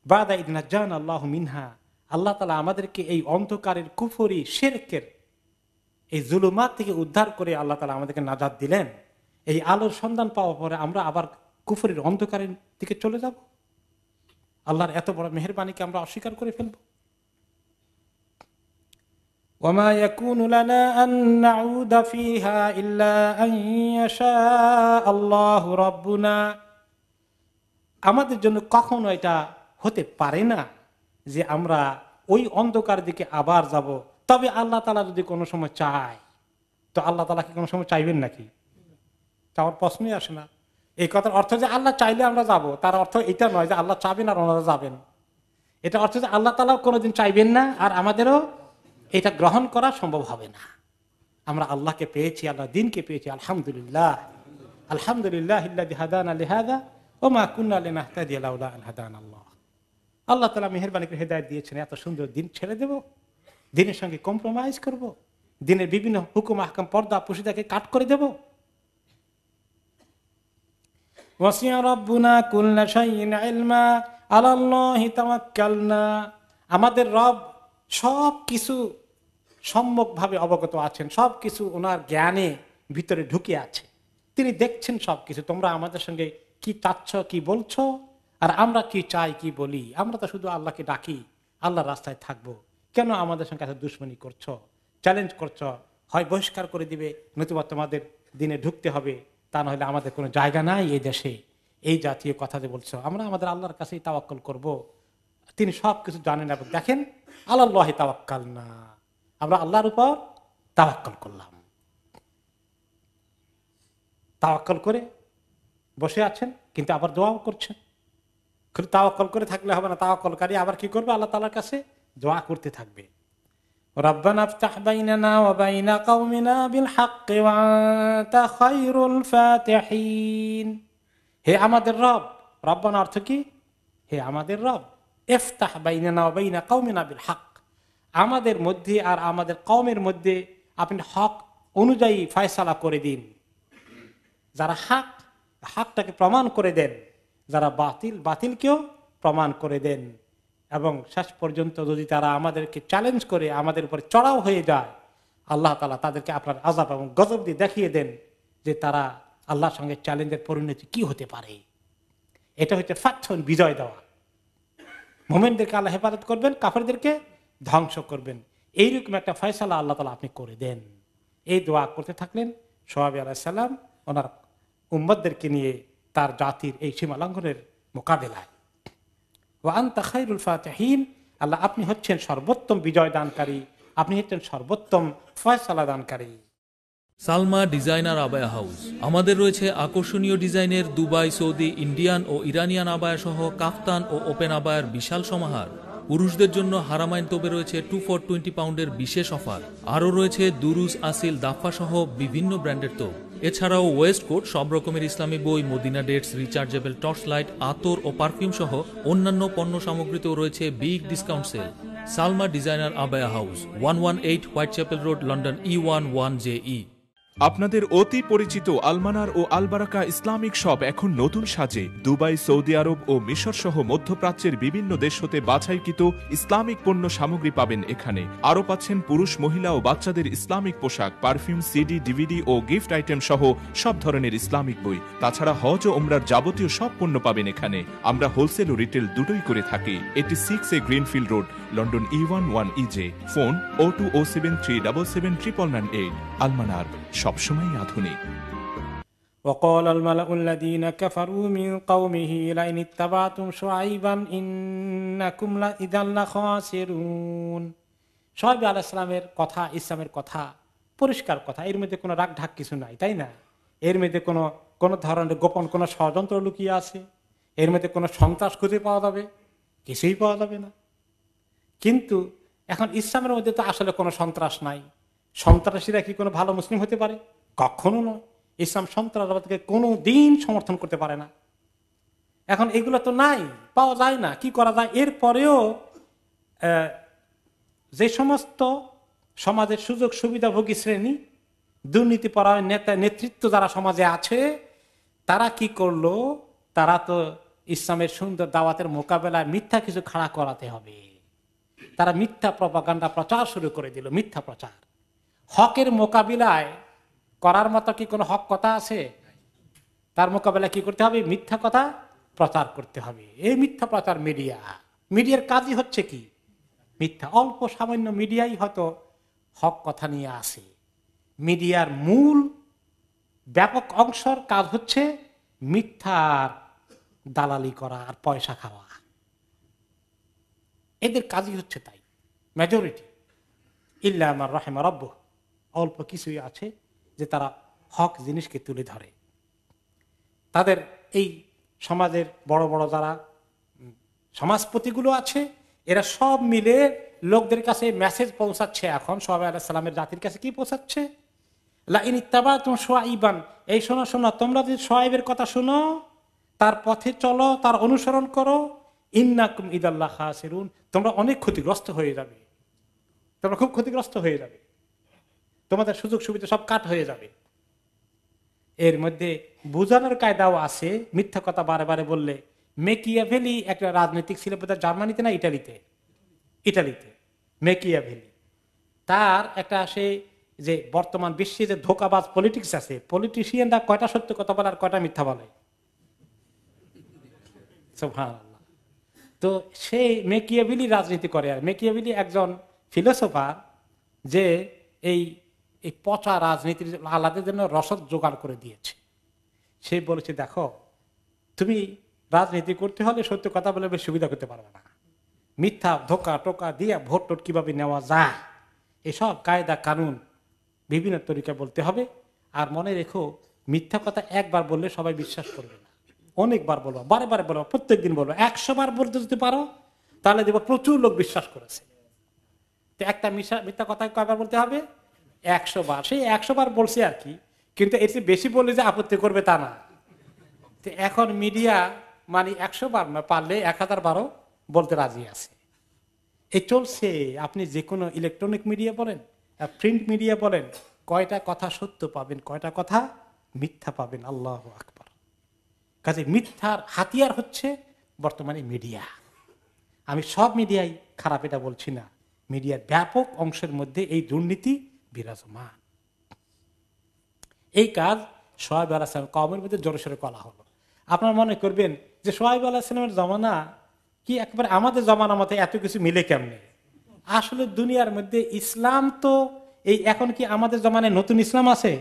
বাদা ইদ নাজ্জানা আল্লাহু মিনহা, আল্লাহ তাআলা আমাদেরকে এই অন্ধকারের কুফরি শিরকের এই জুলুমাত থেকে উদ্ধার করে আল্লাহ তাআলা আমাদেরকে নাজাত দিলেন। এই আলোর সন্ধান পাওয়ার পরে আমরা আবার কুফরির অন্ধকারের দিকে চলে যাব? আল্লাহর এত বড় মেহেরবানিকে আমরা অস্বীকার করে ফেলব? ওয়ামা ইয়াকুনু লানা আন নাউদা ফিহা ইল্লা আন ইয়াশা আল্লাহু রাব্বুনা, আমাদের জন্য কখনো এটা হতে পারে না যে আমরা ওই অন্ধকার দিকে আবার যাব, তবে আল্লাহ তাআলা যদি কোনো সময় চায়। তো আল্লাহ তাআলা কি কোনো সময় চাইবেন নাকি? চাওয়ার প্রশ্নই আসে না। এই কথার অর্থ যে আল্লাহ চাইলে আমরা যাব, তার অর্থ এটা নয় যে আল্লাহ চাবেন আর ওনারা যাবেন। এটা অর্থ যে আল্লাহ তাআলা কোনোদিন চাইবেন না, আর আমাদেরও এটা গ্রহণ করা সম্ভব হবে না। আমরা আল্লাহকে পেয়েছি, আল্লাহ দিনকে পেয়েছি, আলহামদুলিল্লাহ। আলহামদুলিল্লাহ আল্লাযী হাদানা লিহাযা ওয়া মা কুন্না লিনাহতাদিয়া লাউলা আন হাদানাল্লাহ। আল্লাহ তাআলা মেহেরবানি করে হেদায়েত দিয়েছেন, এত সুন্দর দিন ছেড়ে দেব? দিনের সঙ্গে কম্প্রোমাইজ করব? দিনের বিভিন্ন হুকুম আহকাম, পর্দা পুশিদাকে কাট করে দেব? ওয়াসিয়া রাব্বুনা কুল্লা শাইইন ইলমা আলাল্লাহি তাওয়াক্কালনা, আমাদের রব সব কিছু সম্যকভাবে অবগত আছেন, সব কিছু ওনার জ্ঞানে ভিতরে ঢুকে আছে, তিনি দেখছেন সব কিছু। তোমরা আমাদের সঙ্গে কি চাচ্ছ, কি বলছো, আর আমরা কি চাই, কি বলি। আমরা তো শুধু আল্লাহকে ডাকি, আল্লাহর রাস্তায় থাকবো, কেন আমাদের সঙ্গে এত দুশমনি করছো, চ্যালেঞ্জ করছো? হয় বহিষ্কার করে দিবে, নতুবা তোমাদের দিনে ঢুকতে হবে, তা না হলে আমাদের কোনো জায়গা নাই এই দেশে। এই জাতীয় কথা যে বলছো, আমরা আমাদের আল্লাহর কাছেই তাওয়াক্কুল করব, তিনি সব কিছু জানেন এবং দেখেন। আলাল্লাহি তাওয়াক্কালনা, আমরা আল্লাহর উপর তাওয়াক্কুল করলাম। তাওয়াক্কুল করে বসে আছেন, কিন্তু আবার দোয়াও করছেন। তাওয়াক্কুল করে থাকলে হবে না, তাওয়াক্কুলকারী আবার কি করবে? আল্লাহ তাআলার কাছে দোয়া করতে থাকবে। রব্বানা ইফতাহ বাইনানা ওয়া বাইনা কওমিনা বিল হাক্কি ওয়া আনতা খায়রুল ফাতিহিন। হে আমাদের রব, রব্বানা অর্থ কি? হে আমাদের রব, ইফতাহ বাইনানা ওয়া বাইনা কওমিনা বিল হক, আমাদের মধ্যে আর আমাদের কওমের মধ্যে আপনি হক অনুযায়ী ফয়সালা করে দিন। যারা হক, হকটাকে প্রমাণ করে দেন, যারা বাতিল, বাতিলকেও প্রমাণ করে দেন। এবং শেষ পর্যন্ত যদি তারা আমাদেরকে চ্যালেঞ্জ করে আমাদের উপর চড়াও হয়ে যায়, আল্লাহ তাআলা তাদেরকে আপনার আযাব এবং গজব দিয়ে দেখিয়ে দেন যে তারা আল্লাহর সঙ্গে চ্যালেঞ্জের পরিণতি কি হতে পারে। এটা হচ্ছে ফাতহুন, বিজয় দেওয়া। মুমিনদেরকে আল্লাহ হেফাজত করবেন, কাফেরদেরকে ধ্বংস করবেন, এইরকম একটা ফয়সালা আল্লাহ তাআলা আপনি করে দেন। এই দোয়া করতে থাকলেন শুআয়ব আলাইহিস সালাম ওনার উম্মতদেরকে নিয়ে তার জাতির এই সীমা লঙ্ঘনের মোকাবেলায়। ওয়া আনতা খায়রুল ফাতিহিন, আল্লাহ আপনি হচ্ছেন সর্বোত্তম বিজয় দানকারী, আপনি হচ্ছেন সর্বোত্তম ফয়সালা দানকারী। Salma designer abaya house. আমাদের রয়েছে আকর্ষণীয় ডিজাইনের দুবাই, সৌদি, ইন্ডিয়ান ও ইরানিয়ান আবায়া সহ কাফতান ও ওপেন আবায়ার বিশাল সমাহার। পুরুষদের জন্য হারামাইন তোপে রয়েছে 2 for 20 পাউন্ডের বিশেষ অফার। আরও রয়েছে দুরুজ, আসিল, দাফা সহ বিভিন্ন ব্র্যান্ডের তোপ। এছাড়াও ওয়েস্ট কোট, সব রকমের ইসলামী বই, Medina dates, rechargeable torch light, আতর ও পারফিউম সহ অন্যান্য পণ্য সামগ্রীতেও রয়েছে big discount sale. Salma designer abaya house, 118 Whitechapel Road, London E11JE। আপনাদের অতি পরিচিত আলমানার ও আলবারাকা ইসলামিক শপ এখন নতুন সাজে। দুবাই, সৌদি আরব ও মিশর সহ মধ্যপ্রাচ্যের বিভিন্ন দেশ হতে বাছাইকৃত ইসলামিক পণ্য সামগ্রী পাবেন এখানে। আরও পাচ্ছেন পুরুষ, মহিলা ও বাচ্চাদের ইসলামিক পোশাক, পারফিউম, সিডি, ডিভিডি ও গিফট আইটেম সহ সব ধরনের ইসলামিক বই। তাছাড়া হজ ও ওমরার যাবতীয় সব পণ্য পাবেন এখানে। আমরা হোলসেল ও রিটেল দুটোই করে থাকি। 86A greenfield road, London E11EJ। Phone 0207377998। আলমানার, সবসময় আধুনিক। وقال الملأ الذين كفروا من قومه لئن اتبعتم شعيبا إنكم لإذا لخاسرون। শুআয়ব আলাইহিস সালামের কথা, ইসলামের কথা, পরিষ্কার কথা, এর মধ্যে কোনো রাগ ঢাক কিছু নাই, তাই না? এর মধ্যে কোনো ধরনের গোপন কোনো ষড়যন্ত্র লুকিয়ে আছে? এর মধ্যে কোনো সন্ত্রাস খুঁজে পাওয়া যাবে? কিছুই পাওয়া যাবে না। কিন্তু এখন ইসলামের মধ্যে তো আসলে কোনো সন্ত্রাস নাই। সন্ত্রাসীরা কি কোনো ভালো মুসলিম হতে পারে? কখনো নয়। ইসলাম সন্ত্রাসবাদকে কোনো দিন সমর্থন করতে পারে না। এখন এগুলো তো নাই, পাওয়া যায় না, কি করা যায়? এরপরেও যে সমস্ত সমাজের সুযোগ সুবিধাভোগী শ্রেণী, দুর্নীতিপরায়ণ নেতা নেতৃত্ব যারা সমাজে আছে, তারা কি করলো? তারা তো ইসলামের সুন্দর দাওয়াতের মোকাবেলায় মিথ্যা কিছু খাড়া করাতে হবে। তারা মিথ্যা প্রপাগান্ডা প্রচার শুরু করে দিল, মিথ্যা প্রচার। হকের মোকাবিলায় করার মতো কি কোনো হক কথা আছে? তার মোকাবেলা কি করতে হবে? মিথ্যা কথা প্রচার করতে হবে। এই মিথ্যা প্রচার মিডিয়ার কাজই হচ্ছে কি? মিথ্যা। অল্প সামান্য মিডিয়াই হয়তো হক কথা নিয়ে আসে। মিডিয়ার মূল ব্যাপক অংশের কাজ হচ্ছে মিথ্যার দালালি করা আর পয়সা খাওয়া। এদের কাজই হচ্ছে তাই। মেজরিটি ইল্লা আমার রাহিমা রাব্বুহ, অল্প কিছুই আছে যে তারা হক জিনিসকে তুলে ধরে। তাদের এই সমাজের বড় বড় যারা সমাজপতিগুলো আছে, এরা সব মিলে লোকদের কাছে মেসেজ পৌঁছাচ্ছে। এখন শুআয়ব আলাইহিস সালামের জাতির কাছে কি পৌঁছাচ্ছে? লাইন ইত্তাবাতুম শুআইবান, এই শোনো শোনো, তোমরা যদি শুআয়বের কথা শোনো, তার পথে চলো, তার অনুসরণ করো, ইন্নাকুম ইদাল্লা খাসিরুন, তোমরা অনেক ক্ষতিগ্রস্ত হয়ে যাবে। তোমরা খুব ক্ষতিগ্রস্ত হয়ে যাবে, তোমাদের সুযোগ সুবিধা সব কাট হয়ে যাবে। এর মধ্যে বোঝানোর কায়দাও আছে। মিথ্যা কথা বারে বারে বললে, মেকিয়াভেলি একটা রাজনৈতিক ছিল বোধহয় জার্মানিতে না ইটালিতে মেকিয়াভেলি, তার একটা সে যে বর্তমান বিশ্বে যে ধোঁকাবাজ পলিটিক্স আছে, পলিটিশিয়ানরা কয়টা সত্য কথা বলে আর কয়টা মিথ্যা বলে। সুবহানাল্লাহ। তো সেই মেকিয়াভেলি রাজনীতি করে। আর মেকিয়াভেলি একজন ফিলোসোফার যে এই পচা রাজনীতির আলাদের জন্য রসদ জোগাড় করে দিয়েছে। সে বলেছে, দেখো, তুমি রাজনীতি করতে হলে সত্য কথা বলে বেশ সুবিধা করতে পারবে না। মিথ্যা ধোকা টোকা দিয়ে ভোট টোট কিভাবে নেওয়া যায়, এসব কায়দা কানুন বিভিন্ন তরিকা বলতে হবে। আর মনে রেখো, মিথ্যা কথা একবার বললে সবাই বিশ্বাস করবে না, অনেকবার বলবো, বারে বারে বলবো, প্রত্যেকদিন বলবো। 100 বার বলতে যদি পারো তাহলে দেখবো প্রচুর লোক বিশ্বাস করেছে। তো একটা মিথ্যা কথা কয়বার বলতে হবে? 100 বার। সেই 100 বার বলছে আর কি, কিন্তু এর চেয়ে বেশি বললে যে আপত্তি করবে তা না। তো এখন মিডিয়া মানে 100 বার না, পারলে 1000 বারও বলতে রাজি আছে। এই চলছে। আপনি যে কোনো ইলেকট্রনিক মিডিয়া বলেন, প্রিন্ট মিডিয়া বলেন, কয়টা কথা সত্য পাবেন, কয়টা কথা মিথ্যা পাবেন। আল্লাহু আকবার। কাজে মিথ্যার হাতিয়ার হচ্ছে বর্তমানে মিডিয়া। আমি সব মিডিয়াই খারাপ এটা বলছি না, মিডিয়ার ব্যাপক অংশের মধ্যে এই দুর্নীতি বিরাজমান। এই কাজ সোহাইব আলাইহিসসালাম কওমের মধ্যে জোরে সোরে কলা হলো। আপনারা মনে করবেন যে সোহাইব আলাইহিসসালামের জমানা কি একবারে আমাদের জমানার মতো এত কিছু মিলে কেমনে? আসলে দুনিয়ার মধ্যে ইসলাম তো এই এখন কি আমাদের জমানায় নতুন ইসলাম আছে?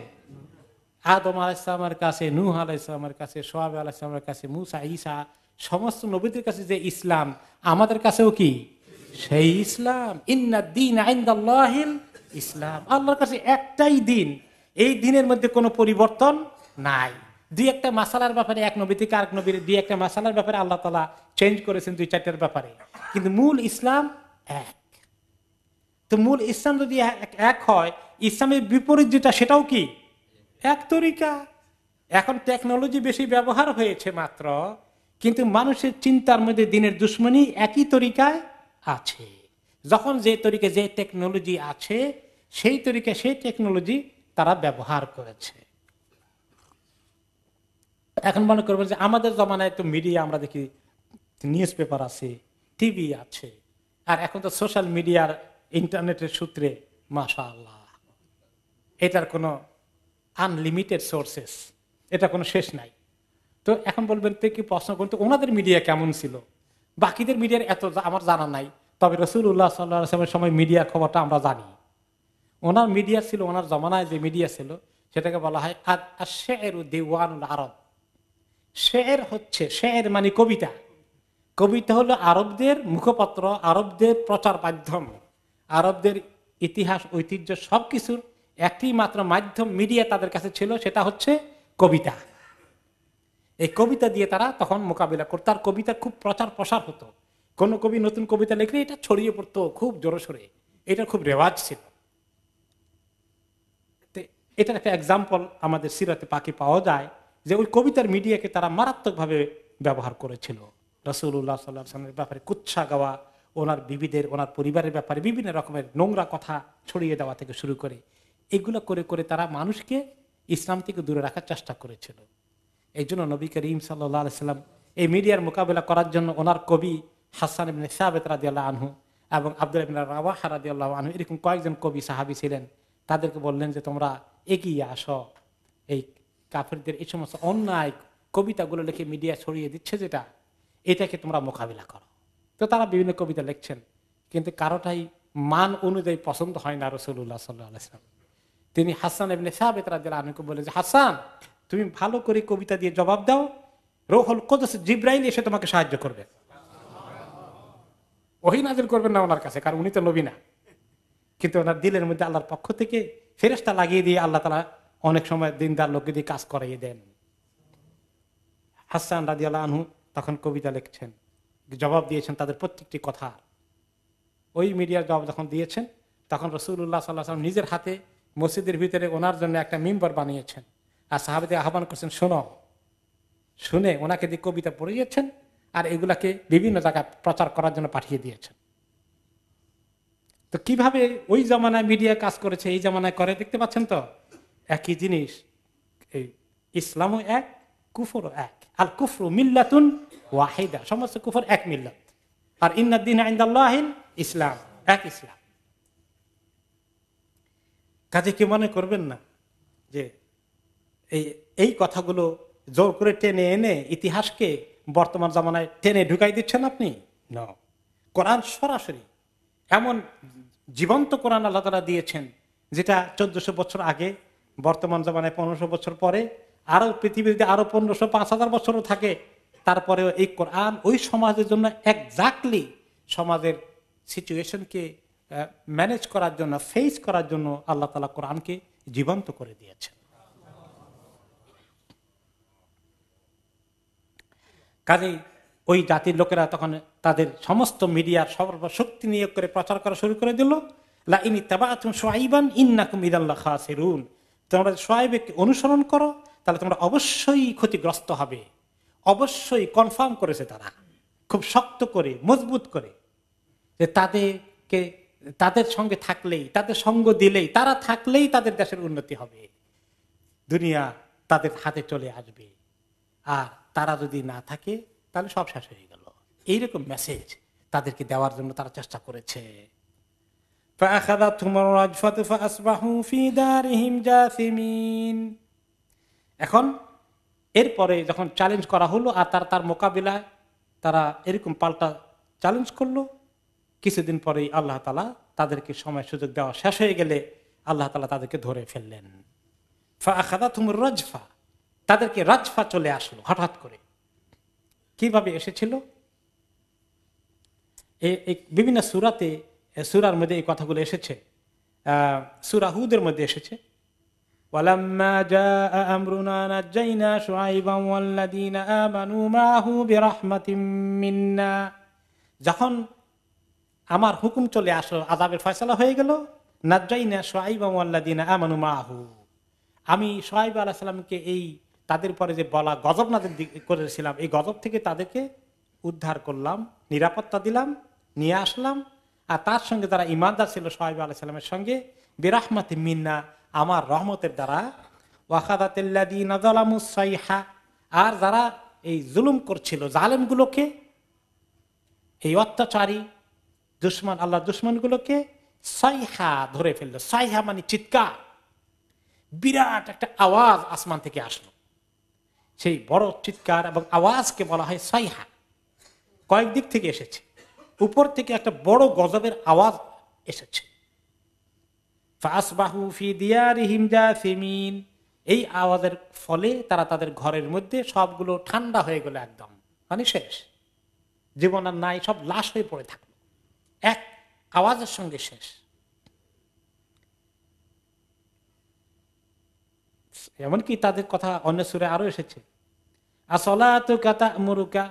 আদম আলাইহিসসালামের কাছে, নূহ আলাইহিসসালামের কাছে, সোহাইব আলাইহিসসালামের কাছে, মুসা, ঈসা সমস্ত নবীদের কাছে যে ইসলাম, আমাদের কাছেও কি সেই ইসলাম? ইন্নাদ-দীনা ইনদাল্লাহিল ইসলাম। আল্লাহর কাছে একটাই দিন, এই দিনের মধ্যে কোনো পরিবর্তন নাই। দুই একটা মাসালার ব্যাপারে এক নবী থেকে আরেক নবীর দুই একটা মাসালার ব্যাপারে আল্লাহ তাআলা চেঞ্জ করেছেন দুই চারটার ব্যাপারে, কিন্তু মূল ইসলাম এক। তো মূল ইসলাম যদি এক হয়, ইসলামের বিপরীত যেটা সেটাও কি এক তরিকা। এখন টেকনোলজি বেশি ব্যবহার হয়েছে মাত্র, কিন্তু মানুষের চিন্তার মধ্যে দিনের দুশ্মনী একই তরিকায় আছে। যখন যে তরিকা যে টেকনোলজি আছে সেই তরিকা সেই টেকনোলজি তারা ব্যবহার করেছে। এখন মনে করবো যে আমাদের জমানায় তো মিডিয়া, আমরা দেখি নিউজ পেপার আছে, টিভি আছে, আর এখন তো সোশ্যাল মিডিয়ার ইন্টারনেটের সূত্রে মাশাআল্লাহ এটার কোনো আনলিমিটেড সোর্সেস, এটা কোনো শেষ নাই। তো এখন বলবেন তো কি প্রশ্ন করতে ওনাদের মিডিয়া কেমন ছিল? বাকিদের মিডিয়ার এত আমার জানা নাই, তবে রাসূলুল্লাহ সাল্লাল্লাহু আলাইহি ওয়াসাল্লামের সময় মিডিয়ার খবরটা আমরা জানি। ওনার মিডিয়া ছিল, ওনার জমানায় যে মিডিয়া ছিল সেটাকে বলা হয় আশ-শি'রু দিওয়ানুল আরব। শের হচ্ছে, শের মানে কবিতা, কবিতা হলো আরবদের মুখপত্র, আরবদের প্রচার মাধ্যম, আরবদের ইতিহাস ঐতিহ্য সবকিছুর একটি মাত্র মাধ্যম মিডিয়া তাদের কাছে ছিল, সেটা হচ্ছে কবিতা। এই কবিতা দিয়ে তারা তখন মোকাবিলা করত। তার কবিতা খুব প্রচার প্রসার হতো। কোন কবি নতুন কবিতা লিখলে এটা ছড়িয়ে পড়তো খুব জোরে সোরে, এটা খুব রেওয়াজ ছিল। এটার একটা এক্সাম্পল আমাদের সিরাতে পাকে পাওয়া যায় যে ওই কবিতার মিডিয়াকে তারা মারাত্মকভাবে ব্যবহার করেছিল। রাসূলুল্লাহ সাল্লাল্লাহু আলাইহি ওয়াসাল্লামের ব্যাপারে কুৎসা গাওয়া, ওনার বিবিদের, ওনার পরিবারের ব্যাপারে বিভিন্ন রকমের নোংরা কথা ছড়িয়ে দেওয়া থেকে শুরু করে এগুলো করে করে তারা মানুষকে ইসলাম থেকে দূরে রাখার চেষ্টা করেছিল। এই জন্য নবী করিম সাল্লাল্লাহু আলাইহি ওয়াসাল্লাম এই মিডিয়ার মোকাবেলা করার জন্য ওনার কবি হাসান ইবনে সাবিত রাদিয়াল্লাহু আনহু এবং আব্দুল্লাহ ইবনে রাওয়াহা রাদিয়াল্লাহু আনহু এরকম কয়েকজন কবি সাহাবী ছিলেন, তাদেরকে বললেন যে তোমরা এগিয়ে আসো, এই কাফেরদের এই সমস্ত অন্যায় কবিতাগুলো লিখে মিডিয়া ছড়িয়ে দিচ্ছে যেটা, এটাকে তোমরা মোকাবিলা করো। তো তারা বিভিন্ন কবিতা লিখছেন, কিন্তু কারোটাই মান অনুযায়ী পছন্দ হয় না রাসূলুল্লাহ সাল্লাল্লাহু আলাইহি ওয়াসাল্লাম। তিনি হাসান ইবনে সাবিত রাদিয়াল্লাহু আনহুকে বলে যে হাসান, তুমি ভালো করে কবিতা দিয়ে জবাব দাও, রূহুল কুদস জিবরাইল এসে তোমাকে সাহায্য করবে। ওহী নাযিল করবেন না ওনার কাছে, কারণ উনি তো নবী না, কিন্তু ওনার দিলের মধ্যে আল্লাহর পক্ষ থেকে ফেরেশতা লাগিয়ে দিয়ে আল্লাহ তাআলা অনেক সময় দিনদার লোককে দিয়ে কাজ করাইয়ে দেন। হাসান রাদিয়াল্লাহু আনহু তখন কবিতা লিখছেন, জবাব দিয়েছেন তাদের প্রত্যেকটি কথা। ওই মিডিয়ার জবাব যখন দিয়েছেন তখন রাসূলুল্লাহ সাল্লাল্লাহু আলাইহি ওয়াসাল্লাম নিজের হাতে মসজিদের ভিতরে ওনার জন্য একটা মিম্বর বানিয়েছেন, আর সাহাবাদের আহ্বান করছেন শোনো, শুনে ওনাকে দিয়ে কবিতা পড়িয়েছেন, আর এগুলাকে বিভিন্ন জায়গায় প্রচার করার জন্য পাঠিয়ে দিয়েছেন। তো কিভাবে ওই জামানায় মিডিয়া কাজ করেছে, এই জামানায় করে দেখতে পাচ্ছেন তো একই জিনিস। এই ইসলামও এক, কুফরও এক। আল কুফরু মিল্লাতুন ওয়াহিদা, সমস্ত কুফর এক মিল্লাত, আর ইন্নাদ-দীনা ইনদাল্লাহিল ইসলাম, এক ইসলাম। কাজে কি মনে করবেন না যে এই কথাগুলো জোর করে টেনে এনে ইতিহাসকে বর্তমান জামানায় টেনে ঢুকাই দিচ্ছেন আপনি? না, কোরআন সরাসরি এমন জীবন্ত কোরআন আল্লাহ তাআলা দিয়েছেন যেটা 1400 বছর আগে, বর্তমান জামানায় 1500 বছর পরে, আরো পৃথিবীতে আরো 1500 5000 বছরও থাকে, তারপরেও এই কোরআন ওই সমাজের জন্য এক্স্যাক্টলি সমাজের সিচুয়েশনকে ম্যানেজ করার জন্য, ফেস করার জন্য আল্লাহ তাআলা কোরআনকে জীবন্ত করে দিয়েছেন। কাজেই ওই জাতির লোকেরা তখন তাদের সমস্ত মিডিয়ার সর্বশক্তি নিয়োগ করে প্রচার করা শুরু করে দিল, লা ইন ইত্তাবা'তুম শুআইবান ইন্নাকুম ইযাল খাসিরুন, তোমরা শুআইবকে অনুসরণ করো তাহলে তোমরা অবশ্যই ক্ষতিগ্রস্ত হবে। অবশ্যই কনফার্ম করেছে তারা খুব শক্ত করে, মজবুত করে, যে তাদেরকে তাদের সঙ্গে থাকলেই, তাদের সঙ্গ দিলেই, তারা থাকলেই তাদের দেশের উন্নতি হবে, দুনিয়া তাদের হাতে চলে আসবে, আর তারা যদি না থাকে তাহলে সব শেষ হয়ে গেল। এইরকম মেসেজ তাদেরকে দেওয়ার জন্য তারা চেষ্টা করেছে। এখন এরপরে যখন চ্যালেঞ্জ করা হলো আর তার মোকাবিলায় তারা এরকম পাল্টা চ্যালেঞ্জ করলো, কিছুদিন পরেই আল্লাহ তাআলা তাদেরকে সময় সুযোগ দেওয়া শেষ হয়ে গেলে আল্লাহ তাআলা তাদেরকে ধরে ফেললেন। ফাআখাযাতুহুমুর রাজফা, তাদেরকে রাজফা চলে আসলো হঠাৎ করে। কিভাবে এসেছিল? বিভিন্ন সূরার মধ্যে এই কথাগুলো এসেছে। সূরা হুদের মধ্যে এসেছে, ওয়ালাম্মা জাআ আমরুনা নাজ্জাইনা শুআইবান ওয়াল্লাযীনা আমানু মাআহু বিরাহমাতিম মিন্না, যখন আমার হুকুম চলে আসলো, আযাবের ফয়সালা হয়ে গেল, নাজ্জাইনা শুআইবান ওয়াল্লাযীনা আমানু মাআহু, আমি শুআইব আলাইহিস সালামকে এই তাদের উপরে যে বলা গজব নাযিল করেছিলাম, এই গজব থেকে তাদেরকে উদ্ধার করলাম, নিরাপত্তা দিলাম, নিয়ে আসলাম। আর তার সঙ্গে যারা ঈমানদার ছিল শুআইব আলাইহিস সালামের সঙ্গে, বিরাহমাতিম মিন্না, আমার রহমতের দ্বারা, ওয়াখাযাতিল্লাযীনা যালামুস সাইহা, আর যারা এই জুলুম করছিল, জালেমগুলোকে, এই অত্যাচারী দুশমন, আল্লাহর দুশমনগুলোকে সাইহা ধরে ফেললো। সাইহা মানে চিৎকার, বিরাট একটা আওয়াজ আসমান থেকে আসলো। সেই বড় চিৎকার এবং আওয়াজকে বলা হয় সাইহা। কয়েক দিক থেকে এসেছে, উপর থেকে একটা বড় গজবের আওয়াজ এসেছে। ফাসবাহু ফি দিয়ারিহিম জাসিমিন, এই আওয়াজের ফলে তারা তাদের ঘরের মধ্যে সবগুলো ঠান্ডা হয়ে গেল, একদম মানে শেষ, জীবন আর নাই, সব লাশ হয়ে পড়ে থাকলো এক আওয়াজের সঙ্গে শেষ। এমনকি তাদের কথা অন্য সূরায় আরো এসেছে, আসলাতুকা তা'মুরুকা,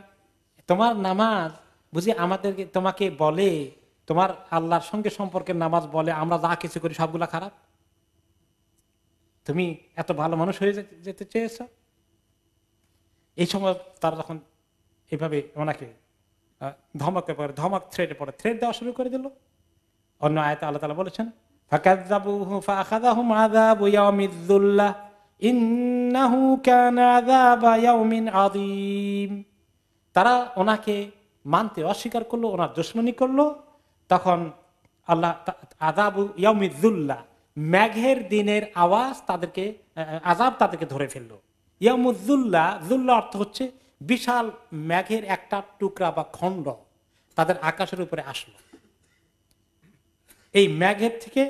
তোমার নামাজ বুঝি আমাদেরকে তোমাকে বলে, তোমার আল্লাহর সঙ্গে সম্পর্কের নামাজ বলে আমরা যা কিছু করি সবগুলা খারাপ, তুমি এত ভালো মানুষ হয়ে যেতে চেয়েছ। এই সময় তারা যখন এইভাবে ওনাকে ধমক থ্রেড দেওয়া শুরু করে দিল। অন্য আয়াতে আল্লাহ তাআলা বলেছেন, ফাকাযযাবুহু ফাআখাযাহুম আযাবু ইয়াউমিয যুল্লাহ ইন্নাহু কানা আযাবা ইয়াউমিন আযীম, তারা ওনাকে মানতে অস্বীকার করলো, ওনার দুশমনি করলো। তখন আল্লাহ আযাবু ইয়াউমিয যুল্লাহ, মেঘের দিনের আওয়াজ তাদেরকে, আযাব তাদেরকে ধরে ফেললো। ইয়াউমুয যুল্লাহ, যুল্লাহ অর্থ হচ্ছে বিশাল মেঘের একটা টুকরা বা খণ্ড তাদের আকাশের উপরে আসলো। এই মেঘের থেকে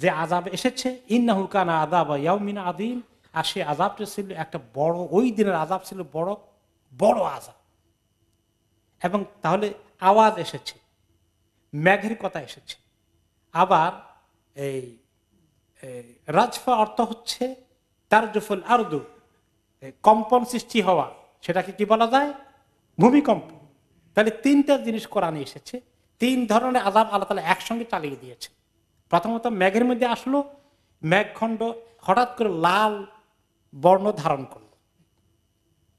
যে আযাব এসেছে, ইন্নাহু কানা আযাবা ইয়াউমিন আযীম, আর সেই আযাবটা ছিল একটা বড়, ওই দিনের আযাব ছিল বড় বড় আযাব। এবং তাহলে আওয়াজ এসেছে, মেঘের কথা এসেছে। আবার এই রাজফা অর্থ হচ্ছে তারজুফুল আরদু, কম্পন সৃষ্টি হওয়া, সেটাকে কি বলা যায়? ভূমিকম্প। তাহলে তিনটা জিনিস কোরআনে এসেছে, তিন ধরনের আযাব আল্লাহ তাআলা একসঙ্গে চালিয়ে দিয়েছে। প্রথমত মেঘের মধ্যে আসলো, মেঘখণ্ড হঠাৎ করে লাল বর্ণ ধারণ করলো,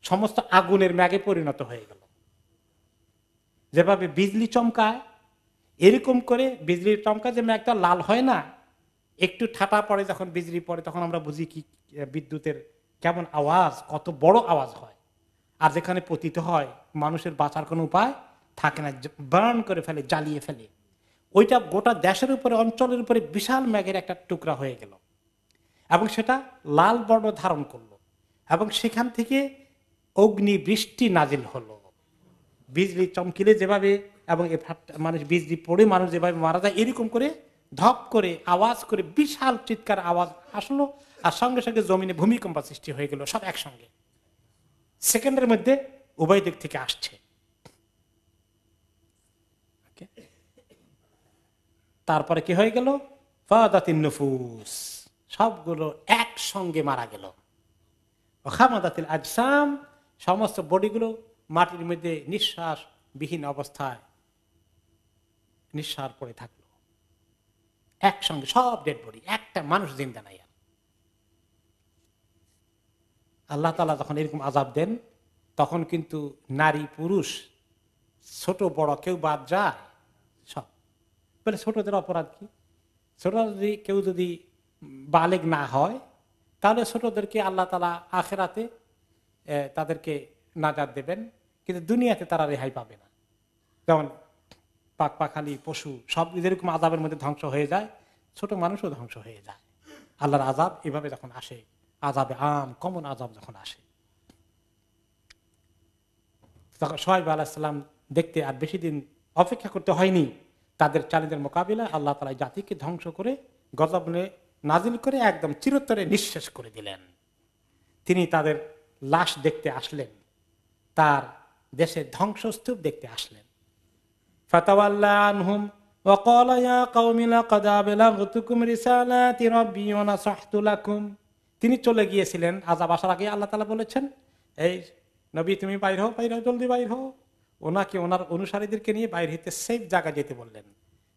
সমস্ত আগুনের মেঘে পরিণত হয়ে গেল। যেভাবে বিজলি চমকায়, এরকম করে বিজলি চমকা যে মেঘটা লাল হয় না, একটু ঠাটা পড়ে যখন বিজলি পড়ে তখন আমরা বুঝি কি বিদ্যুতের কেমন আওয়াজ, কত বড় আওয়াজ হয়। আর যেখানে পতিত হয় মানুষের বাঁচার কোনো উপায় থাকে না, বার্ন করে ফেলে, জ্বালিয়ে ফেলে। ওইটা গোটা দেশের উপরে, অঞ্চলের উপরে বিশাল মেঘের একটা টুকরা হয়ে গেল এবং সেটা লাল বর্ণ ধারণ করলো এবং সেখান থেকে অগ্নি বৃষ্টি নাজিল হলো। বিজলি চমকিলে যেভাবে এবং মানুষ বিজলি পড়ে মানুষ যেভাবে মারা যায়, এরকম করে ধপ করে আওয়াজ করে বিশাল চিৎকার আওয়াজ আসলো, আর সঙ্গে সঙ্গে জমিনে ভূমিকম্প সৃষ্টি হয়ে গেল, সব একসঙ্গে সেকেন্ডের মধ্যে উভয় দিক থেকে আসছে। তারপরে কি হয়ে গেল? ফাদাতিন নুফুস, সবগুলো একসঙ্গে মারা গেল। খামাদাতিল আজসাম, সমস্ত বডিগুলো মাটির মধ্যে নিঃশ্বাস বিহীন অবস্থায় নিঃশ্বাস পড়ে থাকলো, একসঙ্গে সব ডেড বডি, একটা মানুষ জিন্দা নাই। আল্লাহ তাআলা যখন এরকম আযাব দেন তখন কিন্তু নারী পুরুষ ছোট বড় কেউ বাদ যায়, সব বলে। ছোটদের অপরাধ কি? ছোট কেউ যদি বালেগ না হয় তাহলে ছোটদেরকে আল্লাহ তাআলা আখিরাতে তাদেরকে নাজাত দেবেন, কিন্তু দুনিয়াতে তারা রেহাই পাবে না। যেমন পাখপাখালি পশু সব এরকম আযাবের মধ্যে ধ্বংস হয়ে যায়, ছোট মানুষও ধ্বংস হয়ে যায়। আল্লাহর আযাব এভাবে যখন আসে আযাবে আম কমন আযাব যখন আসে, তখন শুআয়ব আলাইহিস সালাম দেখতে আর বেশি দিন অপেক্ষা করতে হয়নি। তাদের চ্যালেঞ্জের মোকাবিলায় আল্লাহ তাআলা জাতিকে ধ্বংস করে গজব নাজিল করে একদম চিরতরে নিঃশেষ করে দিলেন। তিনি তাদের লাশ দেখতে আসলেন, তার দেশের ধ্বংসস্তূপ দেখতে আসলেন। ফাতাওয়াল্লা আনহুম ওয়া ক্বালা ইয়া কওমি লাকাদ আবলাগতুকুম রিসালাতি রাব্বি ওয়া নাসাহতু লাকুম। তিনি চলে গিয়েছিলেন, আযাব আসার আগে আল্লাহ তাআলা বলেছেন, এই নবী তুমি বাইর হও, জলদি বাইর হও। ওনাকে ওনার অনুসারীদেরকে নিয়ে বাইরে হইতে সেফ জায়গা যেতে বললেন,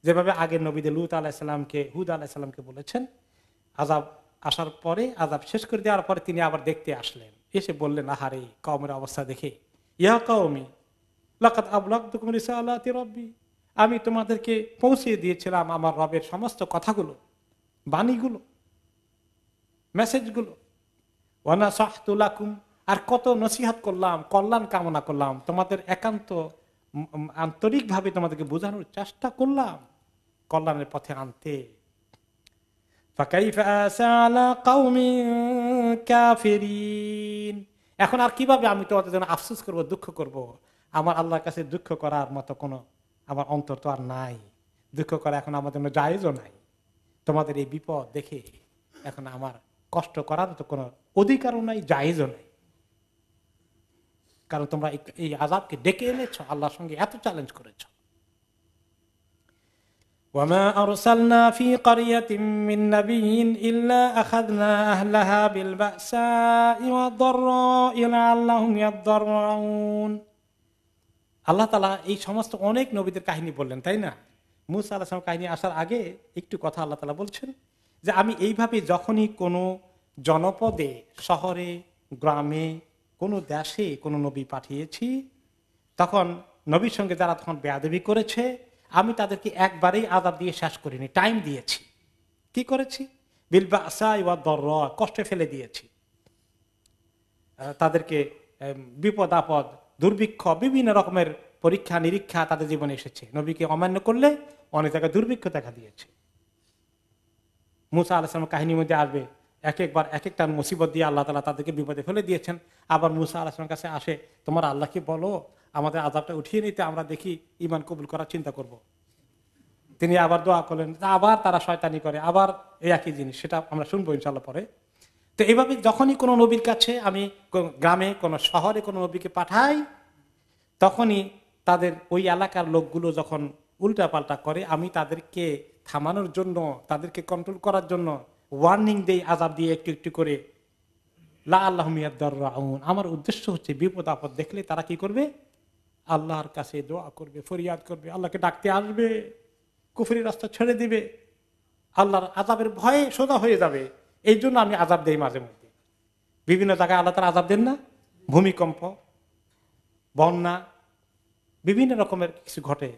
যেভাবে আগের নবীদের লূত আলাইহিস সালামকে, হুদ আলাইহিস সালামকে বলেছেন। আযাব আসার পরে, আযাব শেষ করে দেওয়ার পরে তিনি আবার দেখতে আসলেন, এসে বললেন, আহারে কওমের অবস্থা দেখে, ইয়া কওমি লাকাদ আবলাগতুকুম রিসালাতি রাব্বি, আমি তোমাদেরকে পৌঁছে দিয়েছিলাম আমার রবের সমস্ত কথাগুলো, বাণীগুলো, মেসেজগুলো। ওয়া নাসাহতু লাকুম, আর কত নসিহত করলাম, কল্যাণ কামনা করলাম, তোমাদের একান্ত আন্তরিকভাবে তোমাদেরকে বোঝানোর চেষ্টা করলাম কল্যাণের পথে আনতে। ফাকাইফা আসা আলা কওমিন কাফিরিন, এখন আর কিভাবে আমি তোমাদের জন্য আফসোস করব, দুঃখ করব? আমার আল্লাহর কাছে দুঃখ করার মতো কোনো আমার অন্তর তো আর নাই, দুঃখ করা এখন আমার জন্য জায়েজও নাই। তোমাদের এই বিপদ দেখে এখন আমার কষ্ট করার তো কোনো অধিকারও নাই, জায়েজও নাই, কারণ তোমরা এই আযাবকে ডেকে এনেছ, আল্লাহর সঙ্গে এত চ্যালেঞ্জ করেছ। ওয়ামা আরসালনা ফি ক্বরিয়াতিন মিন নাবিয়্যিন ইল্লা আখাযনা আহলাহা বিল বাসাই ওয়াদ দাররাই লাআল্লাহুম ইয়াদদাররুন। আল্লাহ তাআলা এই সমস্ত অনেক নবীদের কাহিনী বললেন, তাই না? মূসা আলাইহিস সালামের কাহিনী আসার আগে একটু কথা আল্লাহ তাআলা বলছেন যে আমি এইভাবে যখনই কোনো জনপদে, শহরে, গ্রামে, কোনো দেশে কোনো নবী পাঠিয়েছি, তখন নবীর সঙ্গে যারা তখন বেয়াদবি করেছে, আমি তাদেরকে একবারেই আযাব দিয়ে শেষ করিনি, টাইম দিয়েছি। কি করেছি? বিল বাসাই ওয়াদ দাররা, কষ্টে ফেলে দিয়েছি তাদেরকে। বিপদ আপদ, দুর্ভিক্ষ, বিভিন্ন রকমের পরীক্ষা নিরীক্ষা তাদের জীবনে এসেছে। নবীকে অমান্য করলে অনেক জায়গায় দুর্ভিক্ষ দেখা দিয়েছে। মূসা আলাইহিস সালামের কাহিনীর মধ্যে আসবে, এক একবার এক একটা মুসিবত দিয়ে আল্লাহ তাআলা তাদেরকে বিপদে ফেলে দিয়েছেন। আবার মূসা আলাইহিস সালামের কাছে আসে, তোমার আল্লাহকে বলো আমাদের আযাবটা উঠিয়ে নিতে, আমরা দেখি ঈমান কবুল করার চিন্তা করব। তিনি আবার দোয়া করলেন, আবার তারা শয়তানি করে, আবার এই একই জিনিস, সেটা আমরা শুনবো ইনশাআল্লাহ পরে। তো এইভাবে যখনই কোনো নবীর কাছে আমি গ্রামে, কোনো শহরে কোনো নবীকে পাঠাই, তখনই তাদের ওই এলাকার লোকগুলো যখন উল্টাপাল্টা করে, আমি তাদেরকে থামানোর জন্য, তাদেরকে কন্ট্রোল করার জন্য ওয়ার্নিং দেই, আযাব দিয়ে একটু একটু করে। লাআল্লাহুম ইয়াদদাররুন, আমার উদ্দেশ্য হচ্ছে বিপদ আপদ দেখলে তারা কি করবে? আল্লাহর কাছে দোয়া করবে, ফরিয়াদ করবে, আল্লাহকে ডাকতে আসবে, কুফরি রাস্তা ছেড়ে দিবে, আল্লাহর আযাবের ভয়ে সোজা হয়ে যাবে। এই জন্য আমি আযাব দেই মাঝে মধ্যে। বিভিন্ন জায়গায় আল্লাহ তাআলা আযাব দেন না? ভূমিকম্প, বন্যা, বিভিন্ন রকমের কিছু ঘটে,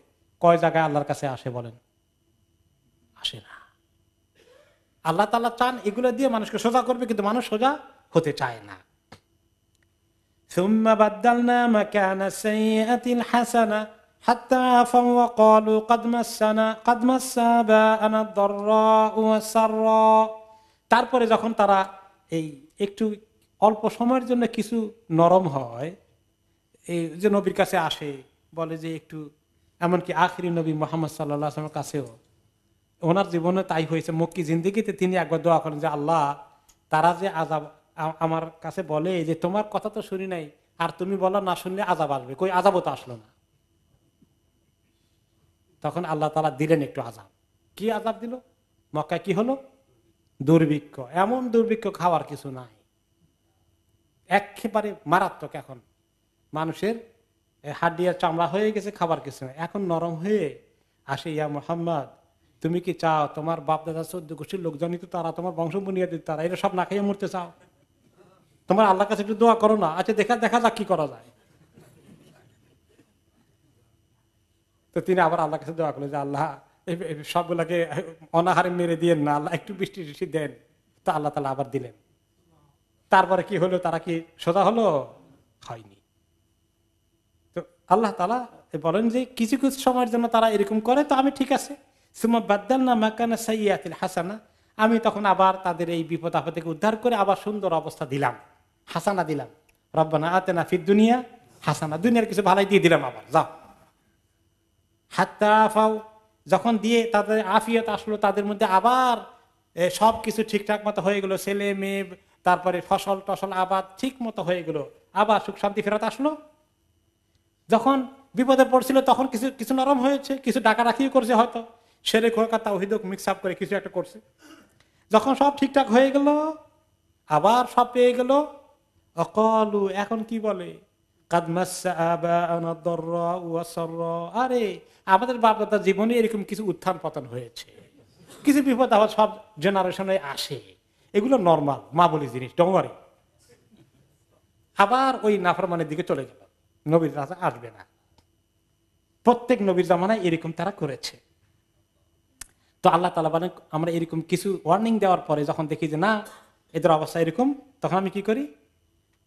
কয় জায়গায় আল্লাহর কাছে আসে বলেন? আসে না। আল্লাহ তাআলা চান এগুলো দিয়ে মানুষকে সোজা করবে, কিন্তু মানুষ সোজা হতে চায় না। ثم بدلنا مكان السيئة الحسنة حتى عفوا وقالوا قد مس آباءنا الضراء والسراء। তারপরে যখন তারা এই একটু অল্প সময়ের জন্য কিছু নরম হয়, এই যে নবীর কাছে আসে, বলে যে একটু, এমনকি আখিরি নবী মুহাম্মদ সাল্লাল্লাহু আলাইহি ওয়াসাল্লামের কাছেও ওনার জীবনে তাই হয়েছে। মক্কি জিন্দেগিতে তিনি একবার দোয়া করেন যে আল্লাহ, তারা যে আযাব আমার কাছে বলে যে তোমার কথা তো শুনি নাই, আর তুমি বলো না শুনলে আযাব আসবে, কই আযাবও তো আসলো না। তখন আল্লাহ তাআলা দিলেন একটু আযাব। কি আযাব দিল? মক্কায় কি হলো? দুর্ভিক্ষ। এমন দুর্ভিক্ষ খাওয়ার কিছু নাই, একেবারে মারাত্মক। এখন মানুষের হাড়িয়ার চামড়া হয়ে গেছে, খাবার কিছু নাই। এখন নরম হয়ে আসে, ইয়া মুহাম্মদ, তুমি কি চাও তোমার বাপ দাদা 14 গোষ্ঠীর লোকজনই তো তারা, তোমার বংশ বুনিয়াদি তারা, এটা সব না খাইয়ে মরতে চাও? তোমার আল্লাহর কাছে একটু দোয়া করো না। আচ্ছা দেখা যাক কি করা যায়। তো তিনি আবার আল্লাহর কাছে দোয়া করলেন যে আল্লাহ, সবগুলাকে অনাহারে মেরে দিয়েন না, আল্লাহ একটু বৃষ্টি টিষ্টি দেন। তো আল্লাহ তাআলা আবার দিলেন। তারপরে কি হলো? তারা কি সোজা হলো? হয়নি। তো আল্লাহ তাআলা বলেন যে কিছু কিছু সময়ের জন্য তারা এরকম করে, তো আমি ঠিক আছে, সুম্মা বাদদালনা মাকানা সাইয়্যাতিল হাসানা, আমি তখন আবার তাদের এই বিপদ আপদ থেকে উদ্ধার করে আবার সুন্দর অবস্থা দিলাম, হাসানা দিলাম। রব্বানা আতেনা ফিদ দুনিয়া হাসানা, দুনিয়ার কিছু ভালাই দিয়ে দিলাম আবার, যাও। হাত্তা আফাও, যখন দিয়ে তাদের আফিয়ত আসলো, তাদের মধ্যে আবার সবকিছু ঠিকঠাক মতো হয়ে গেল, ছেলে মেয়ে, তারপরে ফসল টসল আবাদ ঠিক মতো হয়ে গেল, আবার সুখ শান্তি ফেরত আসলো। যখন বিপদে পড়ছিল তখন কিছু কিছু নরম হয়েছে, কিছু ডাকাডাকিও করছে, হয়তো সেরে খোকা তাওহীদ মিক্স আপ করে কিছু একটা করছে। যখন সব ঠিকঠাক হয়ে গেল, আবার সব পেয়ে গেল, অকালু, এখন কি বলে, কাদ মাসসা আবাআনা আদ-দাররা ওয়াস-সাররা, আরে আমাদের বাপ দাদার জীবনে এরকম কিছু উত্থান পতন হয়েছে, কিছু বিপদ আবার সব জেনারেশনে আসে, এগুলো নরমাল মামুলি জিনিস, ডোন্ট ওয়ারি। আবার ওই নাফরমানের দিকে চলে গেল, নবীর রাজা আসবে না। প্রত্যেক নবীর জামানায় এরকম তারা করেছে। তো আল্লাহ তাআলা বলেন, আমরা এরকম কিছু ওয়ার্নিং দেওয়ার পরে যখন দেখি যে না এদের অবস্থা এরকম, তখন আমি কি করি,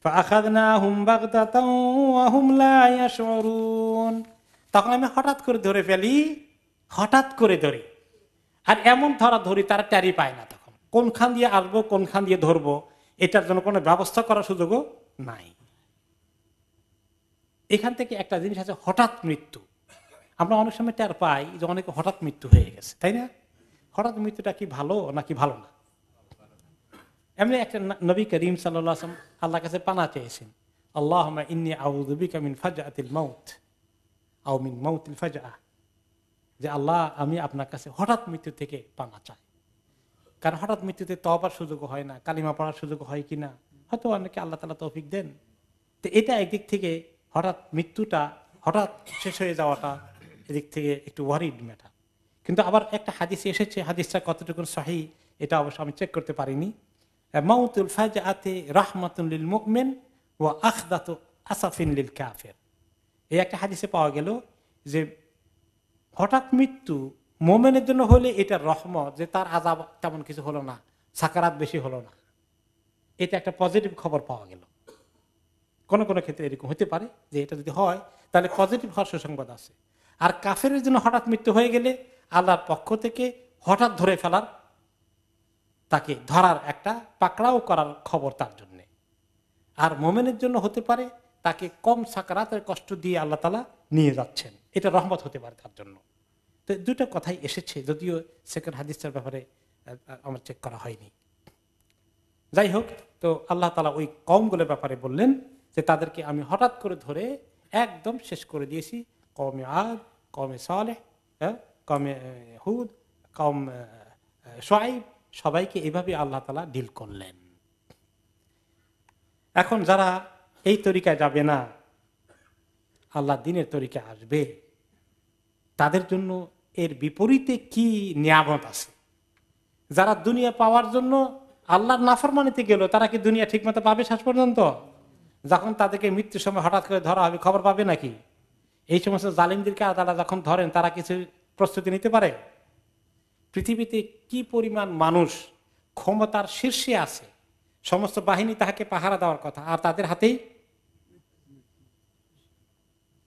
ফাআখাযনাহুম বাগতাতাও ওয়া হুম লা ইয়াশউরুন, তখন আমি হঠাৎ করে ধরে ফেলি, হঠাৎ করে ধরি। আর এমন ধরা ধরি তারা টেরই পায় না, তখন কোনখান দিয়ে আসবো কোনখান দিয়ে ধরবো এটার জন্য কোনো ব্যবস্থা করার সুযোগও নাই। এখান থেকে একটা জিনিস আছে, হঠাৎ মৃত্যু। আমরা অনেক সময় টের পাই যে অনেকে হঠাৎ মৃত্যু হয়ে গেছে, তাই না? হঠাৎ মৃত্যুটা কি ভালো নাকি ভালো না? এমনি একটা নবী করিম সাল্লাল্লাহু আলাইহি ওয়াসাল্লাম আল্লাহর কাছে পানা চেয়েছেন, আল্লাহুম্মা ইন্নী আউযু বিকা মিন ফাজআতিল মাউত আও মিন মাউতিল ফাজআহ, যে আল্লাহ আমি আপনার কাছে হঠাৎ মৃত্যু থেকে পানা চাই। কারণ হঠাৎ মৃত্যুতে তওবার সুযোগ হয় না, কালিমা পড়ার সুযোগ হয় কিনা, হয়তো অনেকে আল্লাহ তাআলা তৌফিক দেন। তো এটা একদিক থেকে হঠাৎ মৃত্যুটা, হঠাৎ শেষ হয়ে যাওয়াটা এদিক থেকে একটু ওয়ারিড ম্যাটার। কিন্তু আবার একটা হাদিসে এসেছে, হাদিসটা কতটুকু সহিহ এটা অবশ্য আমি চেক করতে পারিনি, মাউতুল ফাজআতি রাহমাতুন লিল মুমিন ওয়া আখদাতু আসাফিন লিল কাফির। এই একটা হাদিসে পাওয়া গেল যে হঠাৎ মৃত্যু মুমিনের জন্য হলে এটা রহমত, যে তার আযাব তেমন কিছু হলো না, সাকারাত বেশি হলো না, এটা একটা পজিটিভ খবর পাওয়া গেল। কোন কোন ক্ষেত্রে এরকম হতে পারে যে এটা যদি হয় তাহলে পজিটিভ হওয়ার সুসংবাদ আছে। আর কাফেরের জন্য হঠাৎ মৃত্যু হয়ে গেলে আল্লাহর পক্ষ থেকে হঠাৎ ধরে ফেলার, তাকে ধরার একটা পাকড়াও করার খবর তার জন্য। আর মোমেনের জন্য হতে পারে তাকে কম সাকারাতের কষ্ট দিয়ে আল্লাহ তাআলা নিয়ে যাচ্ছেন, এটা রহমত হতে পারে তার জন্য। তো দুটো কথাই এসেছে, যদিও সেকেন্ড হাদিসটার ব্যাপারে আমার চেক করা হয়নি। যাই হোক, তো আল্লাহ তাআলা ওই কওমগুলোর ব্যাপারে বললেন যে তাদেরকে আমি হঠাৎ করে ধরে একদম শেষ করে দিয়েছি। কওমে আদ, কওমে সালেহ, কওমে হুদ, কওম শুআইব, সবাইকে এভাবে আল্লাহ তাআলা ডিল করলেন। এখন যারা এই তরিকায় যাবে না, আল্লাহ দ্বীনের তরিকায় আসবে, তাদের জন্য এর বিপরীতে কি নিয়ামত আছে। যারা দুনিয়া পাওয়ার জন্য আল্লাহর নাফরমানিতে গেল, তারা কি দুনিয়া ঠিকমতো পাবে শেষ পর্যন্ত? যখন তাদেরকে মৃত্যুর সময় হঠাৎ করে ধরা হবে, খবর পাবে নাকি? এই সমস্ত জালিমদেরকে তারা যখন ধরেন, তারা কিছু প্রস্তুতি নিতে পারে? পৃথিবীতে কি পরিমাণ মানুষ ক্ষমতার শীর্ষে আছে, সমস্ত বাহিনী তাহাকে পাহারা দেওয়ার কথা, আর তাদের হাতেই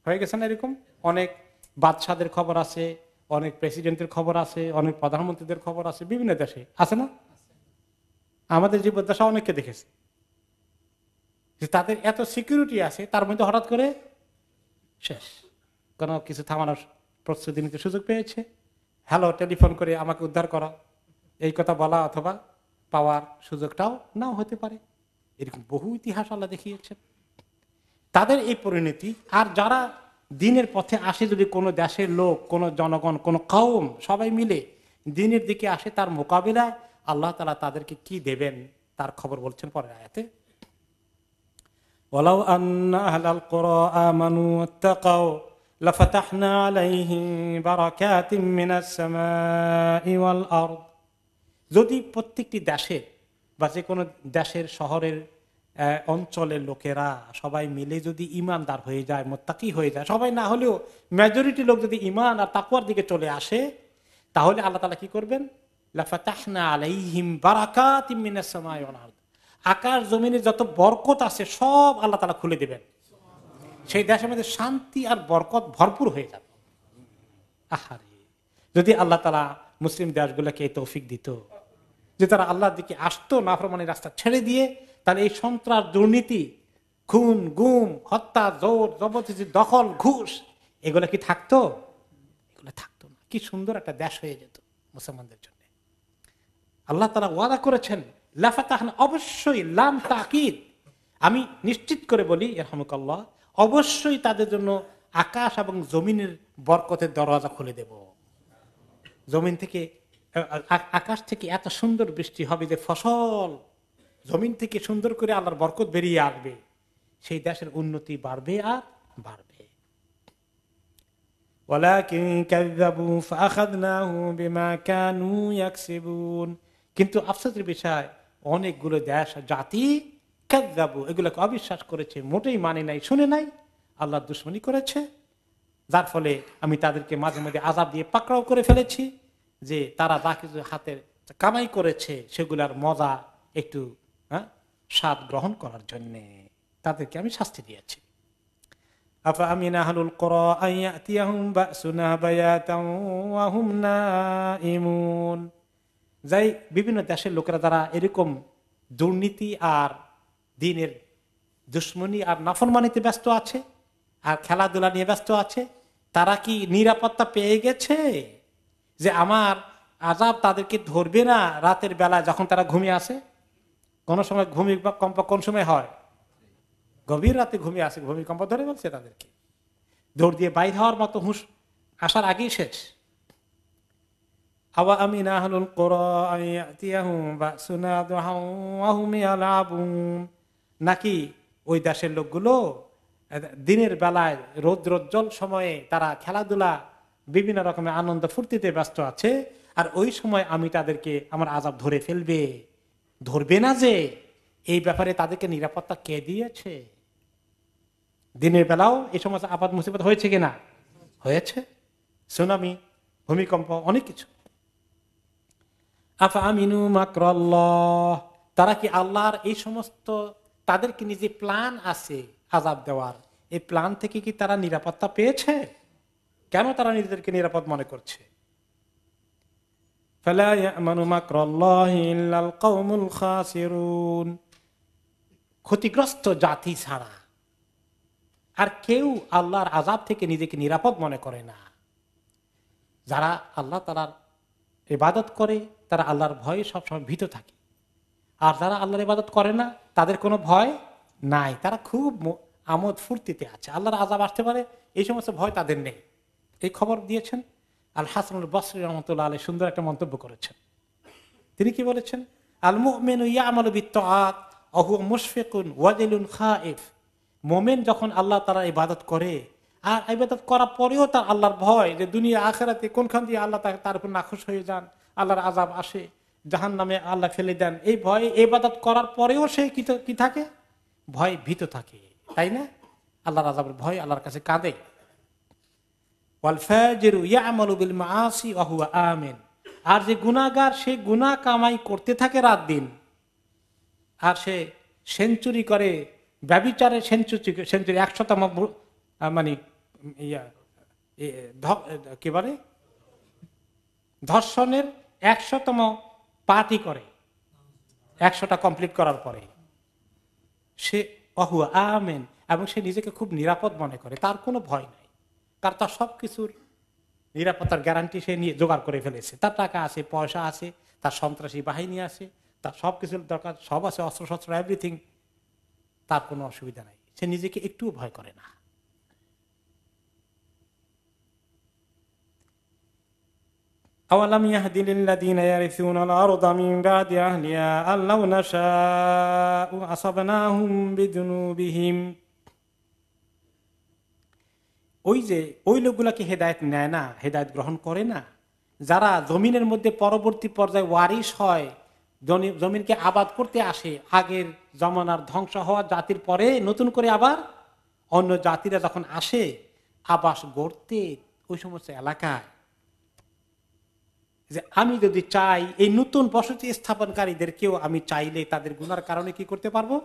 হয়ে গেছে না এরকম? অনেক বাদশাদের খবর আছে, অনেক প্রেসিডেন্টের খবর আছে, অনেক প্রধানমন্ত্রীদের খবর আছে, বিভিন্ন দেশে আছে না? আমাদের জীবদ্দশা অনেককে দেখেছে যে তাদের এত সিকিউরিটি আছে, তার মধ্যে হঠাৎ করে শেষ। কোনো কিছু থামানোর প্রস্তুতি নিতে সুযোগ পেয়েছে, হ্যালো টেলিফোন করে আমাকে উদ্ধার করা, এই কথা বলা অথবা পাওয়ার সুযোগটাও নাও হতে পারে। এরকম বহু ইতিহাস আল্লাহ দেখিয়েছেন তাদের এই পরিণতি। আর যারা দ্বীনের পথে আসে, যদি কোনো দেশের লোক, কোনো জনগণ, কোনো কওম সবাই মিলে দ্বীনের দিকে আসে, তার মোকাবিলায় আল্লাহ তাআলা তাদেরকে কি দেবেন তার খবর বলছেন পরের আয়াতে। ওয়ালাউ আন্না আহলাল কুরা আমানু ওয়াত্তাকাউ লাফাতাহনা আলাইহিম বারাকাতিম মিনাস সামাই ওয়াল আরদ। যদি প্রত্যেকটি দেশের বা যে কোনো দেশের শহরের অঞ্চলের লোকেরা সবাই মিলে যদি ঈমানদার হয়ে যায়, মুত্তাকি হয়ে যায়, সবাই না হলেও মেজরিটি লোক যদি ঈমান আর তাকওয়ার দিকে চলে আসে, তাহলে আল্লাহ তাআলা কি করবেন? লাফাতাহনা আলাইহিম বারাকাতিম মিনাস সামাই ওয়াল আরদ। আকাশ জমিনে যত বরকত আছে সব আল্লাহ তাআলা খুলে দেবেন, সেই দেশের মধ্যে শান্তি আর বরকত ভরপুর হয়ে যাবে। আহারে, যদি আল্লাহ তাআলা মুসলিম দেশগুলোকে তৌফিক দিত যে তারা আল্লাহর দিকে আসতো নাফরমানির রাস্তা ছেড়ে দিয়ে, তাহলে এই সন্ত্রাস, দুর্নীতি, খুন, গুম, হত্যা, জোর জবরদস্তি, দখল, ঘুষ এগুলো কি থাকতো? এগুলো থাকতো না। কি সুন্দর একটা দেশ হয়ে যেত মুসলমানদের জন্য। আল্লাহ তাআলা ওয়াদা করেছেন লাফাতাহনা, অবশ্যই, লাম তাকিদ, আমি নিশ্চিত করে বলি ইরহামুকাল্লাহ, অবশ্যই তাদের জন্য আকাশ এবং জমিনের বরকতের দরওয়াজা খুলে দেব। জমিন থেকে, আকাশ থেকে এত সুন্দর বৃষ্টি হবে যে ফসল, জমিন থেকে সুন্দর করে আল্লাহর বরকত বেরিয়ে আসবে, সেই দেশের উন্নতি বাড়বে আর বাড়বে। ওয়ালাকিন কাযযাবু ফাআখাযনাহু বিমা কানু ইয়াকসিবুন, কিন্তু আফসোসের বিষয় অনেকগুলো দেশ, জাতি কাযযাবু, এগুলোকে অবিশ্বাস করেছে, মোটেই মানে নাই, শুনে নাই, আল্লাহর দুশমনি করেছে, যার ফলে আমি তাদেরকে মাঝে মাঝে আযাব দিয়ে পাকড়াও করে ফেলেছি, যে তারা যা কিছু হাতের কামাই করেছে সেগুলার মজা একটু স্বাদ গ্রহণ করার জন্য তাদেরকে আমি শাস্তি দিয়েছি। আফামিন আহলুল কুরা আন ইয়াতিয়াহুম বাসুনা বায়াতান ওয়া হুম নাইমুন, যাই বিভিন্ন দেশের লোকেরা যারা এরকম দুর্নীতি আর দ্বীনের দুশমনি আর নাফরমানিতে ব্যস্ত আছে আর খেলাধুলা নিয়ে ব্যস্ত আছে, তারা কি নিরাপত্তা পেয়ে গেছে যে আমার আযাব তাদেরকে ধরবে না রাতের বেলা যখন তারা ঘুমিয়ে আসে? কোন সময় ভূমিকম্প কোন সময় হয়? গভীর রাতে ঘুমিয়ে আসে, ভূমিকম্প ধরে বলছে তাদেরকে, দৌড় দিয়ে বাইর হওয়ার মতো হুঁশ আসার আগেই শেষ। আওয়া আমিনা আহলুল কুরা আন ইয়াতিয়াহুম বাসুনা দুহান ওয়া হুম ইয়ালাবুন, নাকি ওই দেশের লোকগুলো দিনের বেলায় রৌদ্রোজ্জ্বল সময়ে তারা খেলাধুলা বিভিন্ন রকমের আনন্দ ফুর্তিতে ব্যস্ত আছে, আর ওই সময় আমি তাদেরকে আমার আযাব ধরে ফেলবে, ধরবে না যে, এই ব্যাপারে তাদেরকে নিরাপত্তা কে দিয়েছে? দিনের বেলাও এই সমস্ত আপাত মুসিবত হয়েছে কিনা? হয়েছে, সুনামি, ভূমিকম্প, অনেক কিছু। আফা আমিনু মাকরাল্লাহ, তারা কি আল্লাহর এই সমস্ত তাদের কি নিজে প্ল্যান আছে আযাব দেওয়ার, এই প্ল্যান থেকে কি তারা নিরাপত্তা পেয়েছে? কেন তারা নিজেদেরকে নিরাপদ মনে করছে? ফালা ইয়ামানু মাকরাল্লাহি ইল্লাল কওমুল খাসিরুন, ক্ষতিগ্রস্ত জাতি ছাড়া আর কেউ আল্লাহর আযাব থেকে নিজেকে নিরাপদ মনে করে না। যারা আল্লাহ তাআলার ইবাদত করে তারা আল্লাহর ভয়ে সবসময় ভীত থাকে, আর যারা আল্লাহর ইবাদত করে না তাদের কোনো ভয় নাই, তারা খুব আমোদ ফুর্তিতে আছে, আল্লাহর আযাব আসতে পারে এই সমস্ত ভয় তাদের নেই। এই খবর দিয়েছেন আল হাসানুল বসরি রাহমাতুল্লাহ আলাইহি, সুন্দর একটা মন্তব্য করেছেন। তিনি কি বলেছেন? আল মুমিনু ইয়ামালু বিত্তাআত ওয়া হুয়া মুশফিকুন ওয়াজিলুন খাইফ, মুমিন যখন আল্লাহ তাআলার ইবাদত করে আর ইবাদত করার পরেও তার আল্লাহর ভয়, যে দুনিয়া আখিরাতে কোনখান দিয়ে আল্লাহ তার উপর নাখুশ হয়ে যান, আল্লাহর আযাব আসে, জাহান্নামে আল্লাহ ফেলে দেন, এই ভয়ে ইবাদত করার পরেও সে কি থাকে? ভয়, ভীত থাকে, তাই না? আল্লাহর আযাবের ভয়, আল্লাহর কাছে কাঁদে। ওয়াল ফাজিরু ইয়ামালু বিল মাআসি ওয়া হুয়া আমিন, আর যে গুনাহগার সে গুনাহ কামাই করতে থাকে রাত দিন, আর সে সেঞ্চুরি করে, ব্যভিচারে সেঞ্চুরি 100তম মানে কি বলে ধর্ষণের 100তম পার্টি করে 100টা কমপ্লিট করার পরে, সে অহুয়া আমেন, এবং সে নিজেকে খুব নিরাপদ মনে করে, তার কোনো ভয় নাই, কারণ তার সবকিছুর নিরাপত্তার গ্যারান্টি সে নিয়ে জোগাড় করে ফেলেছে, তার টাকা আছে, পয়সা আছে, তার সন্ত্রাসী বাহিনী আছে, তার সবকিছুর দরকার সব আছে, অস্ত্রশস্ত্র, এভরিথিং, তার কোনো অসুবিধা নাই, সে নিজেকে একটুও ভয় করে না। আওয়ালাম ইয়াহদি লিল্লাযীনা ইয়ারিসুনাল আরদা মিন বা'দি আহলিহা আল্লাউ নাশাউ আসাবনাহুম বিযুনুবিহিম, ওই লোকগুলা কি হেদায়েত নেয় না, হেদায়েত গ্রহণ করে না, যারা জমিনের মধ্যে পরবর্তী পর্যায়ে ওয়ারিশ হয়, জমিনকে আবাদ করতে আসে, আগের জমানার ধ্বংস হওয়া জাতির পরে নতুন করে আবার অন্য জাতিরা যখন আসে আবাস গড়তে ওই সমস্ত এলাকায়, যে আমি যদি চাই এই নতুন বসতি স্থাপনকারীদেরকেও আমি চাইলে তাদের গুনার কারণে কি করতে পারবো?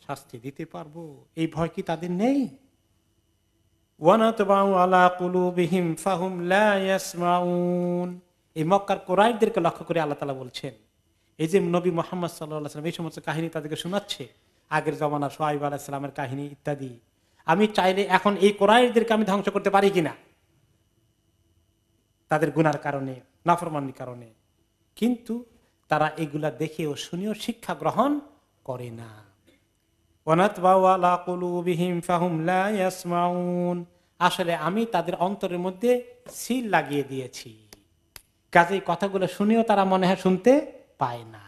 শাস্তি দিতে পারবো। এই ভয় কি তাদের নেই? ওয়ানাতবাউ আলা কুলুবিহিম ফাহুম লা ইয়াসমাউন, এই মক্কার কুরাইশদেরকে লক্ষ্য করে আল্লাহ তাআলা বলছেন, এই যে নবী মোহাম্মদ সাল্লাল্লাহু আলাইহি ওয়াসাল্লাম এই সমস্ত কাহিনী তাদেরকে শোনাচ্ছে, আগের জমানা শুআয়ব আলাইহিস সালামের কাহিনী ইত্যাদি, আমি চাইলে এখন এই কুরাইশদেরকে আমি ধ্বংস করতে পারি কিনা তাদের গুনার কারণে, নাফরমানির কারণে, কিন্তু তারা এগুলা দেখে ও শুনেও শিক্ষা গ্রহণ করে না। আসলে আমি তাদের অন্তরের মধ্যে সিল লাগিয়ে দিয়েছি, কাজেই কথাগুলো শুনেও তারা মনে হয় শুনতে পায় না।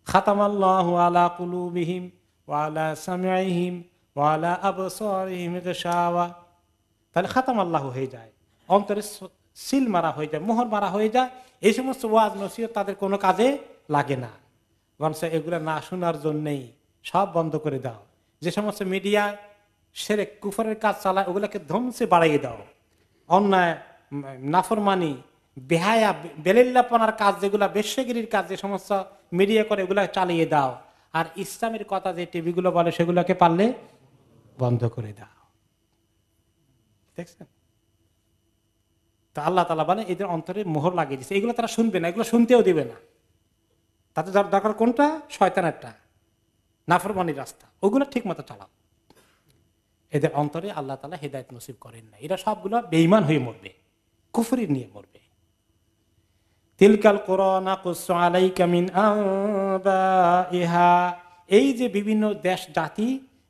খাতামাল্লাহু আলা কুলুবিহিম ওয়া আলা সামিইহিম ওয়া আলা আবসারিহিম গিশাওয়া, তাহলে খাতামাল্লাহু হয়ে যায়, অন্তরে সিল মারা হয়ে যায়, মোহর মারা হয়ে যায়। এই সমস্ত ওয়াজ নসিহত তাদের কোনো কাজে লাগে না, বরং এগুলো না শোনার জন্যই সব বন্ধ করে দাও। যে সমস্ত মিডিয়া শিরক কুফরের কাজ চালায় ওগুলোকে ধ্বংসে বাড়িয়ে দাও। অন্যায়, নাফরমানি, বেহায়া, বেলিল্লাপনার কাজ যেগুলা, বেশ্যগিরির কাজ যে সমস্ত মিডিয়া করে ওগুলা চালিয়ে দাও। আর ইসলামের কথা যে টিভিগুলো বলে সেগুলোকে পারলে বন্ধ করে দাও। দেখছেন তো আল্লাহ তাআলা বলে এদের অন্তরে মোহর লাগিয়ে দিচ্ছে, এগুলো তারা শুনবে না, এগুলো শুনতেও দিবে না। তাতে দরকার কোনটা? শয়তানেরটা, নাফরমানির রাস্তা, ওগুলো ঠিক মতো চালাও। এদের অন্তরে আল্লাহ তাআলা হেদায়েত নসিব করেন না, এরা সবগুলো বেঈমান হয়ে মরবে, কুফরি নিয়ে মরবে। তিলকাল কুরআন নাকুসু আলাইকা মিন আনবাইহা, এই যে বিভিন্ন দেশ জাতি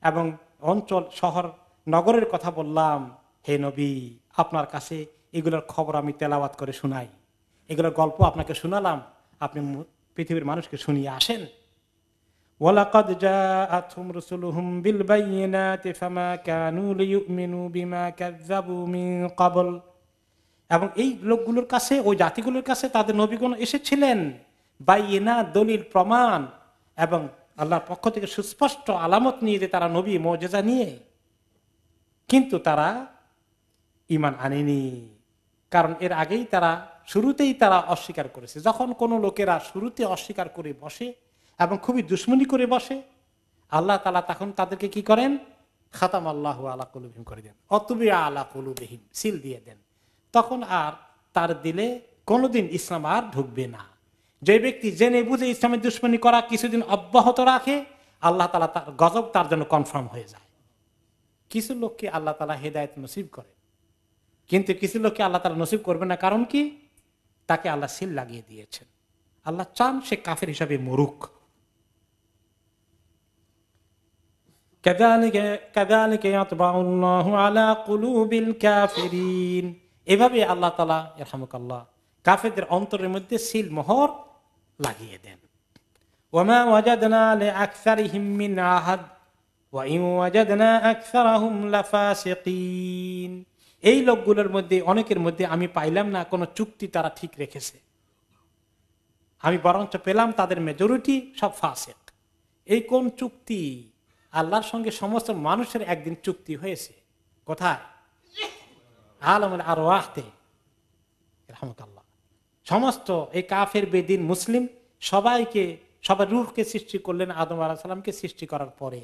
এবং অঞ্চল, শহর, নগরের কথা বললাম, হে নবী আপনার কাছে এগুলোর খবর আমি তেলাওয়াত করে শোনাই, এগুলোর গল্প আপনাকে শোনালাম, আপনি পৃথিবীর মানুষকে শুনিয়ে আসেন। ওয়ালাকাদ জাআতহুম রাসূলুহুম বিল বাইয়িনাতি ফামা কানু লিয়ুমিনু বিমা কাযযাবু মিন ক্বাবল, এবং এই লোকগুলোর কাছে, ওই জাতিগুলোর কাছে তাদের নবীগণ এসেছিলেন বাইয়িনা, দলিল প্রমাণ এবং আল্লাহর পক্ষ থেকে সুস্পষ্ট আলামত নিয়ে, যে তারা নবী, মুজিজা নিয়ে, কিন্তু তারা ঈমান আনেনি। কারণ এর আগেই তারা, শুরুতেই তারা অস্বীকার করেছে। যখন কোনো লোকেরা শুরুতে অস্বীকার করে বসে এবং খুবই দুশ্মনী করে বসে, আল্লাহ তাআলা তখন তাদেরকে কি করেন? খাতাম আল্লাহু আলা কুলুবিহিম করে দেন, অতুবিয়া আলা কুলুবিহিম, সিল দিয়ে দেন। তখন আর তার দিলে কোনোদিন ইসলাম আর ঢুকবে না। যে ব্যক্তি জেনে বুঝে ইসলামের দুশ্মনী করা কিছুদিন অব্যাহত রাখে, আল্লাহ তাআলা তার গজব তার জন্য কনফার্ম হয়ে যায়। কিছু লোককে আল্লাহ তাআলা হেদায়েত নসিব করে, কিন্তু কিছু লোককে আল্লাহ তাআলা নসিব করবে না। কারণ কি? তাকে আল্লাহ সিল লাগিয়ে দিয়েছেন। আল্লাহ চান সে কাফের হিসাবে মরুক। এভাবে আল্লাহ তাআলা ইরহামুকাল্লাহ কাফেরদের অন্তরের মধ্যে সিল মোহর লাগিয়ে দেন। ওয়ামা ওয়াজাদনা লিআকসারিহিম মিন আহাদ ওয়া ইন ওয়াজাদনা আকসারাহুম লাফাসিকিন, এই লোকগুলোর মধ্যে অনেকের মধ্যে আমি পাইলাম না কোনো চুক্তি তারা ঠিক রেখেছে, আমি বরঞ্চ পেলাম তাদের মেজরিটি সব ফাসিক। এই কোন চুক্তি? আল্লাহর সঙ্গে সমস্ত মানুষের একদিন চুক্তি হয়েছে। কোথায়? আলামুল আরওয়াহতে। রাহমাতুল্লাহ। সমস্ত এই কাফের, বেদিন, মুসলিম সবাইকে, সবার রূহকে সৃষ্টি করলেন আদম আলাইহিস সালামকে সৃষ্টি করার পরে,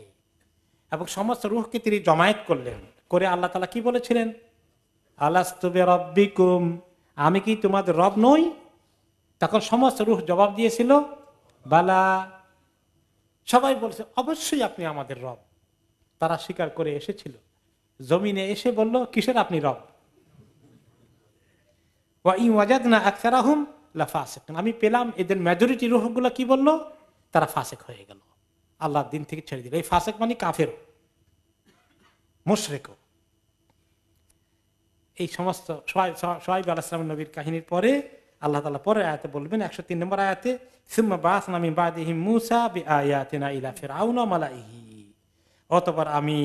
এবং সমস্ত রূহকে তিনি জমায়েত করলেন। করে আল্লাহ তাআলা কি বলেছিলেন? আলাস্তু বিরাব্বিকুম, আমি কি তোমাদের রব নই? তখন সমস্ত রূহ জবাব দিয়েছিল বালা। সবাই বলছে অবশ্যই আপনি আমাদের রব। তারা স্বীকার করে এসেছিল, জমিনে এসে বলল কিসের আপনি রব? ওয়া ইন ওয়াজাদনা আকসারাহুম লাফাসিকিন, আমি পেলাম এদের মেজরিটি রূহগুলো কি বলল? তারা ফাসিক হয়ে গেল, আল্লাহর দিন থেকে ছেড়ে দিল। এই ফাসিক মানে কাফের, মুশরিক। এই সমস্ত শুআয়ব আলাইহিস সালাম নবীর কাহিনীর পরে আল্লাহ তাআলা পরের আয়াতে বলবেন, 103 নম্বর আয়াতে, সুম্মা বা'আসনা মিন বা'দিহি মূসা বিআয়াতিনা ইলা ফিরআউনা মালাইহি, অতঃপর আমি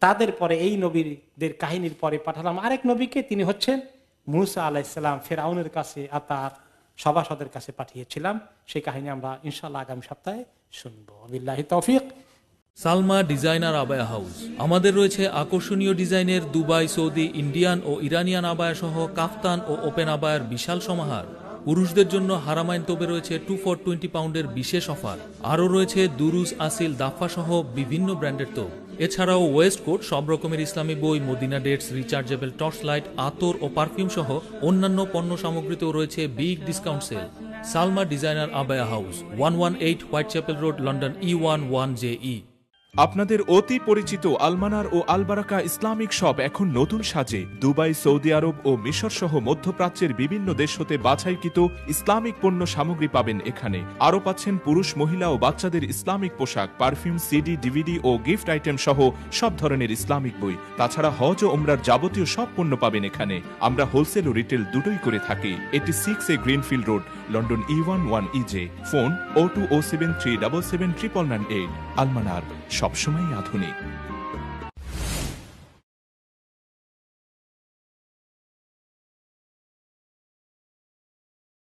তাদের পরে, এই নবীদের কাহিনীর পরে পাঠালাম আরেক নবীকে, তিনি হচ্ছেন মূসা আলাইহিস সালাম। ফিরআউনের কাছে আর তার সভাসদের কাছে পাঠিয়েছিলাম। সেই কাহিনী আমরা ইনশাআল্লাহ আগামী সপ্তাহে শুনবো। বিল্লাহি তৌফিক। Salma designer abaya house. আমাদের রয়েছে আকর্ষণীয় ডিজাইনের দুবাই, সৌদি, ইন্ডিয়ান ও ইরানিয়ান আবায়া সহ কাফতান ও ওপেন আবায়ার বিশাল সমাহার। পুরুষদের জন্য হারামাইন তোপে রয়েছে 2 for 20 পাউন্ডের বিশেষ অফার। আরও রয়েছে দুরুজ, আসিল, দাফা সহ বিভিন্ন ব্র্যান্ডের তোপ। এছাড়াও ওয়েস্ট কোট, সব রকমের ইসলামী বই, Medina dates, rechargeable torch light, আতর ও পারফিউম সহ অন্যান্য পণ্য সামগ্রীতেও রয়েছে big discount sale. Salma designer abaya house, 118 Whitechapel Road, London E11JE। আপনাদের অতি পরিচিত আলমানার ও আলবারাকা ইসলামিক শপ এখন নতুন সাজে দুবাই, সৌদি আরব ও মিশর সহ মধ্যপ্রাচ্যের বিভিন্ন দেশ হতে বাছাইকৃত ইসলামিক পণ্য সামগ্রী পাবেন এখানে। আরও পাচ্ছেন পুরুষ, মহিলা ও বাচ্চাদের ইসলামিক পোশাক, পারফিউম, সিডি, ডিভিডি ও গিফট আইটেম সহ সব ধরনের ইসলামিক বই। তাছাড়া হজ ও ওমরার যাবতীয় সব পণ্য পাবেন এখানে। আমরা হোলসেল ও রিটেল দুটোই করে থাকি। 86A greenfield road, London E11EJ। Phone 0207377998। আলমানার, সবসময় আধুনিক।